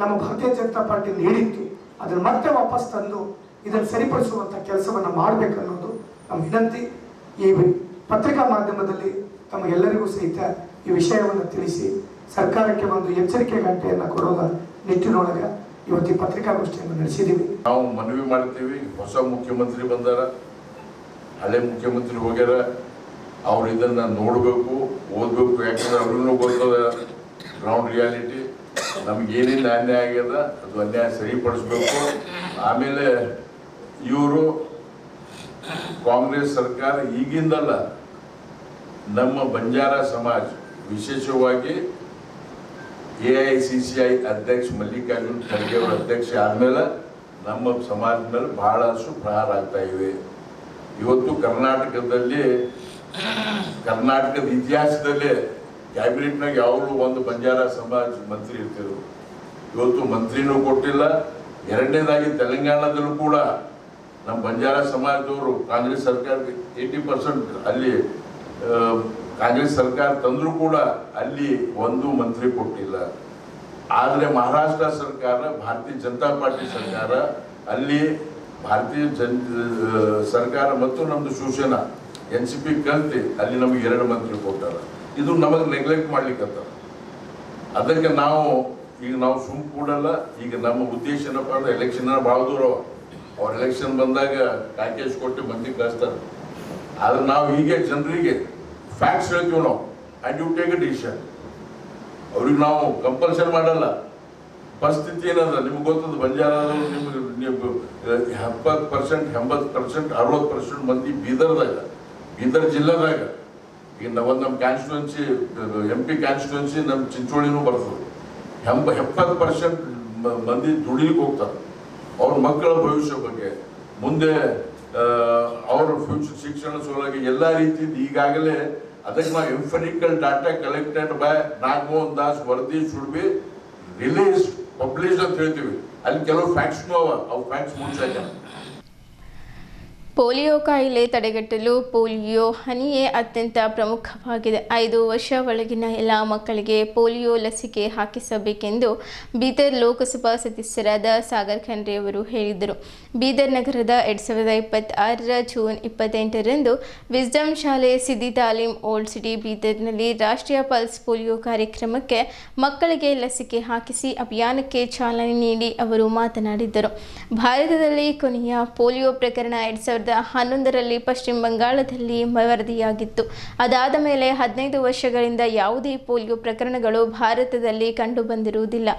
ನಮ್ಮ ಭಾರತೀಯ ಜನತಾ ಪಾರ್ಟಿ ನೀಡಿತ್ತು, ಅದನ್ನ ಮತ್ತೆ ವಾಪಸ್ ತಂದು ಇದನ್ನು ಸರಿಪಡಿಸುವಂತ ಕೆಲಸವನ್ನ ಮಾಡ್ಬೇಕನ್ನೋದು ನಮ್ಮ ವಿನಂತಿ. ಈ ಪತ್ರಿಕಾ ಮಾಧ್ಯಮದಲ್ಲಿ ತಮಗೆಲ್ಲರಿಗೂ ಸಹಿತ ಈ ವಿಷಯವನ್ನು ತಿಳಿಸಿ ಸರ್ಕಾರಕ್ಕೆ ಒಂದು ಎಚ್ಚರಿಕೆ ಗಂಟೆಯನ್ನ ಕೊಡೋದ ನಿಟ್ಟಿನೊಳಗ ಇವತ್ತು ಈ ಪತ್ರಿಕಾಗೋಷ್ಠಿಯನ್ನು ನಡೆಸಿದ್ದೀವಿ. ನಾವು ಮನವಿ ಮಾಡ್ತೀವಿ, ಹೊಸ ಮುಖ್ಯಮಂತ್ರಿ ಬಂದಾರ, ಹಳೆ ಮುಖ್ಯಮಂತ್ರಿ ಹೋಗ್ಯಾರ, ಅವ್ರು ಇದನ್ನ ನೋಡಬೇಕು, ಓದಬೇಕು. ಯಾಕಂದ್ರೆ ಅವ್ರಿಗೂ ಗೊತ್ತದ ಗ್ರೌಂಡ್ ರಿಯಾಲಿಟಿ, ನಮ್ಗೆ ಏನೇನು ಅನ್ಯಾಯ ಆಗ್ಯದ ಅದು ಅನ್ಯಾಯ ಸರಿಪಡಿಸ್ಬೇಕು. ಆಮೇಲೆ ಇವರು ಕಾಂಗ್ರೆಸ್ ಸರ್ಕಾರ ಈಗಿಂದಲ್ಲ, ನಮ್ಮ ಬಂಜಾರ ಸಮಾಜ ವಿಶೇಷವಾಗಿ AICCI ಅಧ್ಯಕ್ಷ ಮಲ್ಲಿಕಾರ್ಜುನ್ ಖರ್ಗೆ ಅವರ ಅಧ್ಯಕ್ಷ ಆದ್ಮೇಲೆ ನಮ್ಮ ಸಮಾಜದ ಮೇಲೆ ಬಹಳಷ್ಟು ಪ್ರಹಾರ ಆಗ್ತಾ ಇವೆ. ಇವತ್ತು ಕರ್ನಾಟಕದ ಇತಿಹಾಸದಲ್ಲೇ ಕ್ಯಾಬಿನೆಟ್ನಾಗ ಯಾವಾಗಲೂ ಒಂದು ಬಂಜಾರ ಸಮಾಜ ಮಂತ್ರಿ ಇರ್ತಿದ್ರು. ಇವತ್ತು ಮಂತ್ರಿನೂ ಕೊಟ್ಟಿಲ್ಲ. ಎರಡನೇದಾಗಿ ತೆಲಂಗಾಣದಲ್ಲೂ ಕೂಡ ನಮ್ಮ ಬಂಜಾರ ಸಮಾಜದವರು ಕಾಂಗ್ರೆಸ್ ಸರ್ಕಾರ 80% ಅಲ್ಲಿ ಕಾಂಗ್ರೆಸ್ ಸರ್ಕಾರ ತಂದರೂ ಕೂಡ ಅಲ್ಲಿ ಒಂದು ಮಂತ್ರಿ ಕೊಟ್ಟಿಲ್ಲ. ಆದರೆ ಮಹಾರಾಷ್ಟ್ರ ಸರ್ಕಾರ, ಭಾರತೀಯ ಜನತಾ ಪಾರ್ಟಿ ಸರ್ಕಾರ, ಅಲ್ಲಿ ಭಾರತೀಯ ಸರ್ಕಾರ ಮತ್ತು ನಮ್ಮದು ಶಿವಸೇನಾ NCP ಕಲ್ತಿ ಅಲ್ಲಿ ನಮಗೆ 2 ಮಂತ್ರಿ ಕೊಟ್ಟಾರ. ಇದು ನಮಗೆ ನೆಗ್ಲೆಕ್ಟ್ ಮಾಡ್ಲಿಕ್ಕತ್ತ. ಅದಕ್ಕೆ ನಾವು ಸುಮ್ ಕೂಡಲ್ಲ. ಈಗ ನಮ್ಮ ಉದ್ದೇಶ ಏನಪ್ಪ ಅಂದ್ರೆ ಎಲೆಕ್ಷನ್ ಭಾಳ ದೂರ, ಅವ್ರ ಎಲೆಕ್ಷನ್ ಬಂದಾಗ ಪ್ಯಾಕೇಜ್ ಕೊಟ್ಟು ಮಂದಿ ಕಳಿಸ್ತಾರೆ. ಆದ್ರೆ ನಾವು ಹೀಗೆ ಜನರಿಗೆ ಫ್ಯಾಕ್ಟ್ಸ್ ಹೇಳ್ತೀವಿ ನಾವು, and you take a decision. ಅವ್ರಿಗೆ ನಾವು ಕಂಪಲ್ಸರಿ ಮಾಡಲ್ಲ. ಪರಿಸ್ಥಿತಿ ಏನದ ನಿಮ್ಗೆ ಗೊತ್ತದ, ಬಂಜಾರದವರು ನಿಮ್ಗೆ 70%, 80%, 60% ಮಂದಿ ಬೀದರ್ ಜಿಲ್ಲೆದಾಗ. ಈಗ ನಮ್ಮ ಕಾನ್ಸ್ಟಿಟ್ಯೂನ್ಸಿ MP ಕಾನ್ಸ್ಟಿಟ್ಯೂನ್ಸಿ ನಮ್ಮ ಚಿಂಚೋಳಿನೂ ಬರ್ತದೆ. 70% ಮಂದಿ ದುಡಿಲಿಕ್ಕೆ ಹೋಗ್ತಾರೆ. ಅವ್ರ ಮಕ್ಕಳ ಭವಿಷ್ಯ ಬಗ್ಗೆ, ಮುಂದೆ ಅವ್ರ ಫ್ಯೂಚರ್ ಶಿಕ್ಷಣ ಸಲುವಾಗಿ ಎಲ್ಲ ರೀತಿಯಿಂದ ಈಗಾಗಲೇ ಅದಕ್ಕೆ ನಾವು empirical data collected by Nagamohan Das ವರದಿ ಶುಡ್ ಬಿ ರಿಲೀಸ್ ಪಬ್ಲಿಷ್ ಅಂತ ಹೇಳ್ತೀವಿ. ಅಲ್ಲಿ ಕೆಲವು ಫ್ಯಾಕ್ಟ್ಸ್ನೂ ಅವು ಫ್ಯಾಕ್ಟ್ಸ್ ಮುಂಚೆ. ಪೋಲಿಯೋ ಕಾಯಿಲೆ ತಡೆಗಟ್ಟಲು ಪೋಲಿಯೋ ಹನಿಯೇ ಅತ್ಯಂತ ಪ್ರಮುಖವಾಗಿದೆ. 5 ವರ್ಷ ಒಳಗಿನ ಎಲ್ಲ ಮಕ್ಕಳಿಗೆ ಪೋಲಿಯೋ ಲಸಿಕೆ ಹಾಕಿಸಬೇಕೆಂದು ಬೀದರ್ ಲೋಕಸಭಾ ಸದಸ್ಯರಾದ ಸಾಗರ್ ಖಂಡ್ರೆ ಅವರು ಹೇಳಿದರು. ಬೀದರ್ ನಗರದ 2026 ಜೂನ್ 28ರಂದು ವಿಸ್ಡಮ್ ಶಾಲೆ ಸಿದ್ದಿ ತಾಲೀಮ್ ಓಲ್ಡ್ ಸಿಟಿ ಬೀದರ್ನಲ್ಲಿ ರಾಷ್ಟ್ರೀಯ ಪಲ್ಸ್ ಪೋಲಿಯೋ ಕಾರ್ಯಕ್ರಮಕ್ಕೆ ಮಕ್ಕಳಿಗೆ ಲಸಿಕೆ ಹಾಕಿಸಿ ಅಭಿಯಾನಕ್ಕೆ ಚಾಲನೆ ನೀಡಿ ಅವರು ಮಾತನಾಡಿದ್ದರು. ಭಾರತದಲ್ಲಿ ಕೊನೆಯ ಪೋಲಿಯೋ ಪ್ರಕರಣ 2011ರಲ್ಲಿ ಪಶ್ಚಿಮ ಬಂಗಾಳದಲ್ಲಿ ವರದಿಯಾಗಿತ್ತು. ಅದಾದ ಮೇಲೆ 15 ವರ್ಷಗಳಿಂದ ಯಾವುದೇ ಪೋಲಿಯೋ ಪ್ರಕರಣಗಳು ಭಾರತದಲ್ಲಿ ಕಂಡುಬಂದಿರುವುದಿಲ್ಲ.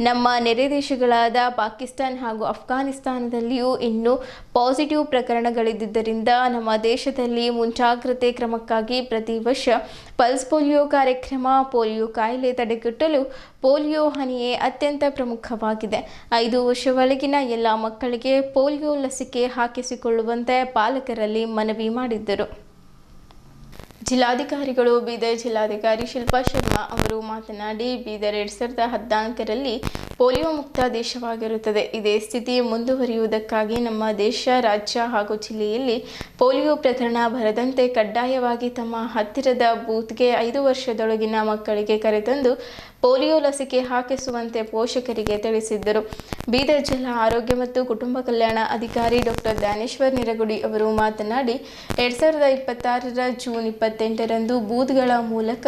ನಮ್ಮ ನೆರೆ ದೇಶಗಳಾದ ಪಾಕಿಸ್ತಾನ ಹಾಗೂ ಅಫ್ಘಾನಿಸ್ತಾನದಲ್ಲಿಯೂ ಇನ್ನೂ ಪಾಸಿಟಿವ್ ಪ್ರಕರಣಗಳಿದ್ದರಿಂದ ನಮ್ಮ ದೇಶದಲ್ಲಿ ಮುಂಜಾಗ್ರತೆ ಕ್ರಮಕ್ಕಾಗಿ ಪ್ರತಿ ವರ್ಷ ಪಲ್ಸ್ ಪೋಲಿಯೋ ಕಾರ್ಯಕ್ರಮ, ಪೋಲಿಯೋ ಕಾಯಿಲೆ ತಡೆಗಟ್ಟಲು ಪೋಲಿಯೋ ಹನಿಯೇ ಅತ್ಯಂತ ಪ್ರಮುಖವಾಗಿದೆ. 5 ವರ್ಷ ಒಳಗಿನ ಎಲ್ಲ ಮಕ್ಕಳಿಗೆ ಪೋಲಿಯೋ ಲಸಿಕೆ ಹಾಕಿಸಿಕೊಳ್ಳುವಂತೆ ಪಾಲಕರಲ್ಲಿ ಮನವಿ ಮಾಡಿದ್ದರು. ಜಿಲ್ಲಾಧಿಕಾರಿಗಳು ಬೀದರ್ ಜಿಲ್ಲಾಧಿಕಾರಿ ಶಿಲ್ಪಾ ಶರ್ಮಾ ಅವರು ಮಾತನಾಡಿ, ಬೀದರ್ 2014ರಲ್ಲಿ ಪೋಲಿಯೋ ಮುಕ್ತ ದೇಶವಾಗಿರುತ್ತದೆ. ಇದೇ ಸ್ಥಿತಿ ಮುಂದುವರಿಯುವುದಕ್ಕಾಗಿ ನಮ್ಮ ದೇಶ, ರಾಜ್ಯ ಹಾಗೂ ಜಿಲ್ಲೆಯಲ್ಲಿ ಪೋಲಿಯೋ ಪ್ರಕರಣ ಬರದಂತೆ ಕಡ್ಡಾಯವಾಗಿ ತಮ್ಮ ಹತ್ತಿರದ ಬೂತ್ಗೆ 5 ವರ್ಷದೊಳಗಿನ ಮಕ್ಕಳಿಗೆ ಕರೆತಂದು ಪೋಲಿಯೋ ಲಸಿಕೆ ಹಾಕಿಸುವಂತೆ ಪೋಷಕರಿಗೆ ತಿಳಿಸಿದ್ದರು. ಬೀದರ್ ಜಿಲ್ಲಾ ಆರೋಗ್ಯ ಮತ್ತು ಕುಟುಂಬ ಕಲ್ಯಾಣ ಅಧಿಕಾರಿ ಡಾಕ್ಟರ್ ದಾನೇಶ್ವರ್ ನಿರಗುಡಿ ಅವರು ಮಾತನಾಡಿ, 2026ರ ಜೂನ್ 28ರಂದು ಬೂತ್ಗಳ ಮೂಲಕ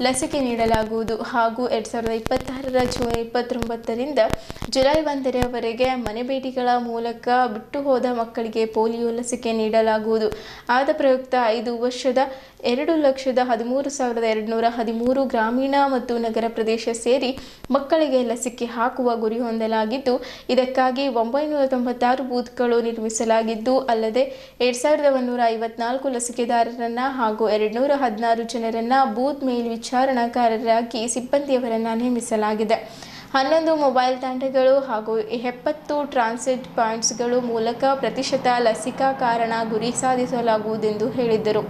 ಲಸಿಕೆ ನೀಡಲಾಗುವುದು ಹಾಗೂ 2026ರ ಜೂನ್ 29ರಿಂದ ಜುಲೈ 1ರವರೆಗೆ ಮನೆ ಭೇಟಿಗಳ ಮೂಲಕ ಬಿಟ್ಟು ಹೋದ ಮಕ್ಕಳಿಗೆ ಪೋಲಿಯೋ ಲಸಿಕೆ ನೀಡಲಾಗುವುದು. ಆದ ಪ್ರಯುಕ್ತ 5 ವರ್ಷದ 2,13,213 ಗ್ರಾಮೀಣ ಮತ್ತು ನಗರ ಪ್ರದೇಶ ಸೇರಿ ಮಕ್ಕಳಿಗೆ ಲಸಿಕೆ ಹಾಕುವ ಗುರಿ ಹೊಂದಲಾಗಿದ್ದು, ಇದಕ್ಕಾಗಿ 996 ಬೂತ್ಗಳು ನಿರ್ಮಿಸಲಾಗಿದ್ದು, ಅಲ್ಲದೆ 2154 ಲಸಿಕೆದಾರರನ್ನ ಹಾಗೂ 216 ಜನರನ್ನ ಬೂತ್ ಮೇಲ್ವಿಚಾರಣಾಕಾರರಾಗಿ ಸಿಬ್ಬಂದಿಯವರನ್ನ ನೇಮಿಸಲಾಗಿದೆ. 11 ಮೊಬೈಲ್ ತಂಡಗಳು ಹಾಗೂ 70 ಟ್ರಾನ್ಸಿಟ್ ಪಾಯಿಂಟ್ಸ್ಗಳು ಮೂಲಕ ಪ್ರತಿಶತ ಲಸಿಕಾ ಕಾರಣ ಗುರಿ ಸಾಧಿಸಲಾಗುವುದೆಂದು ಹೇಳಿದರು.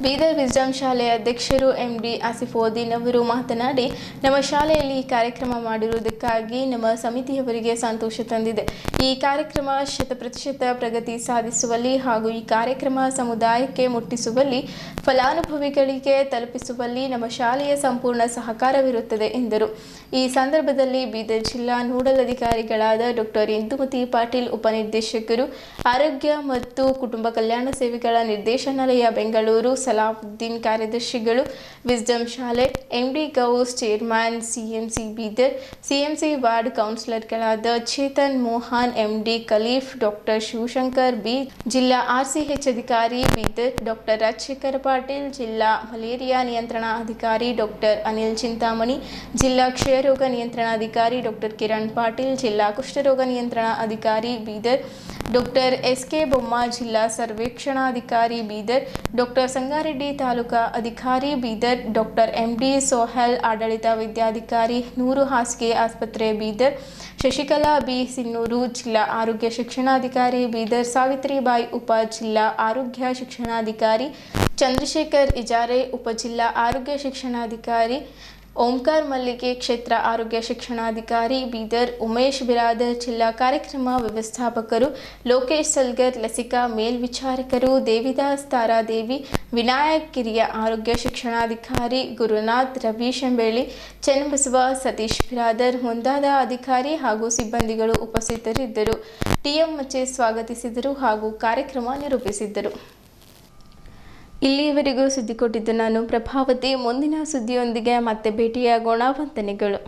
ಬೀದರ್ ವಿಸ್ಡಮ್ ಶಾಲೆಯ ಅಧ್ಯಕ್ಷರು MD ಆಸಿಫುದ್ದೀನ್ ಅವರು ಮಾತನಾಡಿ, ನಮ್ಮ ಶಾಲೆಯಲ್ಲಿ ಈ ಕಾರ್ಯಕ್ರಮ ಮಾಡಿರುವುದಕ್ಕಾಗಿ ನಮ್ಮ ಸಮಿತಿಯವರಿಗೆ ಸಂತೋಷ ತಂದಿದೆ. ಈ ಕಾರ್ಯಕ್ರಮ 100% ಪ್ರಗತಿ ಸಾಧಿಸುವಲ್ಲಿ ಹಾಗೂ ಈ ಕಾರ್ಯಕ್ರಮ ಸಮುದಾಯಕ್ಕೆ ಮುಟ್ಟಿಸುವಲ್ಲಿ, ಫಲಾನುಭವಿಗಳಿಗೆ ತಲುಪಿಸುವಲ್ಲಿ ನಮ್ಮ ಶಾಲೆಯ ಸಂಪೂರ್ಣ ಸಹಕಾರವಿರುತ್ತದೆ ಎಂದರು. ಈ ಸಂದರ್ಭದಲ್ಲಿ ಬೀದರ್ ಜಿಲ್ಲಾ ನೋಡಲ್ ಅಧಿಕಾರಿಗಳಾದ ಡಾಕ್ಟರ್ ಇಂದುಮತಿ ಪಾಟೀಲ್, ಉಪನಿರ್ದೇಶಕರು ಆರೋಗ್ಯ ಮತ್ತು ಕುಟುಂಬ ಕಲ್ಯಾಣ ಸೇವೆಗಳ ನಿರ್ದೇಶನಾಲಯ ಬೆಂಗಳೂರು, ಸಲಾವುದ್ದೀನ್ ಕಾರ್ಯದರ್ಶಿಗಳು, ವಿಸ್ಡಮ್ ಶಾಲೆ, MD Ghouse chairman, CMC Bidar, CMC ward ಕೌನ್ಸಿಲರ್ಗಳಾದ Chetan Mohan, MD Khalif, doctor Shivashankar B, ಜಿಲ್ಲಾ RCH ಅಧಿಕಾರಿ ಬೀದರ್ ಡಾಕ್ಟರ್ ರಾಜಶೇಖರ್ ಪಾಟೀಲ್, ಜಿಲ್ಲಾ ಮಲೇರಿಯಾ ನಿಯಂತ್ರಣಾ ಅಧಿಕಾರಿ ಡಾಕ್ಟರ್ ಅನಿಲ್ ಚಿಂತಾಮಣಿ, ಜಿಲ್ಲಾ ಕ್ಷಯರೋಗ ನಿಯಂತ್ರಣಾಧಿಕಾರಿ ಡಾಕ್ಟರ್ ಕಿರಣ್ ಪಾಟೀಲ್, ಜಿಲ್ಲಾ ಕುಷ್ಠರೋಗ ನಿಯಂತ್ರಣಾ ಅಧಿಕಾರಿ ಬೀದರ್ ಡಾಕ್ಟರ್ SK ಬೊಮ್ಮ, ಜಿಲ್ಲಾ ಸರ್ವೇಕ್ಷಣಾಧಿಕಾರಿ ಬೀದರ್ ಡಾಕ್ಟರ್ ಸಂಗಾರೆಡ್ಡಿ, ತಾಲೂಕಾ ಅಧಿಕಾರಿ ಬೀದರ್ ಡಾಕ್ಟರ್ MD ಸೋಹೆಲ್, ಆಡಳಿತ ವೈದ್ಯಾಧಿಕಾರಿ ನೂರು, ಹಾಸಿಗೆ ಆಸ್ಪತ್ರೆ ಬೀದರ್ ಶಶಿಕಲಾ ಬಿ ಸಿನ್ನೂರು, ಜಿಲ್ಲಾ ಆರೋಗ್ಯ ಶಿಕ್ಷಣಾಧಿಕಾರಿ ಬೀದರ್ ಸಾವಿತ್ರಿಬಾಯಿ, ಉಪ ಜಿಲ್ಲಾ ಆರೋಗ್ಯ ಶಿಕ್ಷಣಾಧಿಕಾರಿ ಚಂದ್ರಶೇಖರ್ ಇಜಾರೆ, ಉಪಜಿಲ್ಲಾ ಆರೋಗ್ಯ ಶಿಕ್ಷಣಾಧಿಕಾರಿ ಓಂಕಾರ ಮಲ್ಲಿಗೆ, ಕ್ಷೇತ್ರ ಆರೋಗ್ಯ ಶಿಕ್ಷಣಾಧಿಕಾರಿ ಬೀದರ್ ಉಮೇಶ್ ಬಿರಾದರ್, ಜಿಲ್ಲಾ ಕಾರ್ಯಕ್ರಮ ವ್ಯವಸ್ಥಾಪಕರು ಲೋಕೇಶ್ ಸಲ್ಗರ್, ಲಸಿಕಾ ಮೇಲ್ವಿಚಾರಕರು ದೇವಿದಾಸ್ ತಾರಾದೇವಿ, ವಿನಾಯಕ್, ಕಿರಿಯ ಆರೋಗ್ಯ ಶಿಕ್ಷಣಾಧಿಕಾರಿ ಗುರುನಾಥ್, ರವಿ ಶಂಬೇಳಿ, ಚನ್ನಬಸವ, ಸತೀಶ್ ಬಿರಾದರ್ ಮುಂತಾದ ಅಧಿಕಾರಿ ಹಾಗೂ ಸಿಬ್ಬಂದಿಗಳು ಉಪಸ್ಥಿತರಿದ್ದರು. TM ಮಚ್ಚೆ ಸ್ವಾಗತಿಸಿದರು ಹಾಗೂ ಕಾರ್ಯಕ್ರಮ ನಿರೂಪಿಸಿದ್ದರು. ಇಲ್ಲಿಯವರೆಗೂ ಸುದ್ದಿ ಕೊಟ್ಟಿದ್ದು ನಾನು ಪ್ರಭಾವತಿ. ಮುಂದಿನ ಸುದ್ದಿಯೊಂದಿಗೆ ಮತ್ತೆ ಭೇಟಿಯಾಗೋಣ. ವಂದನೆಗಳು.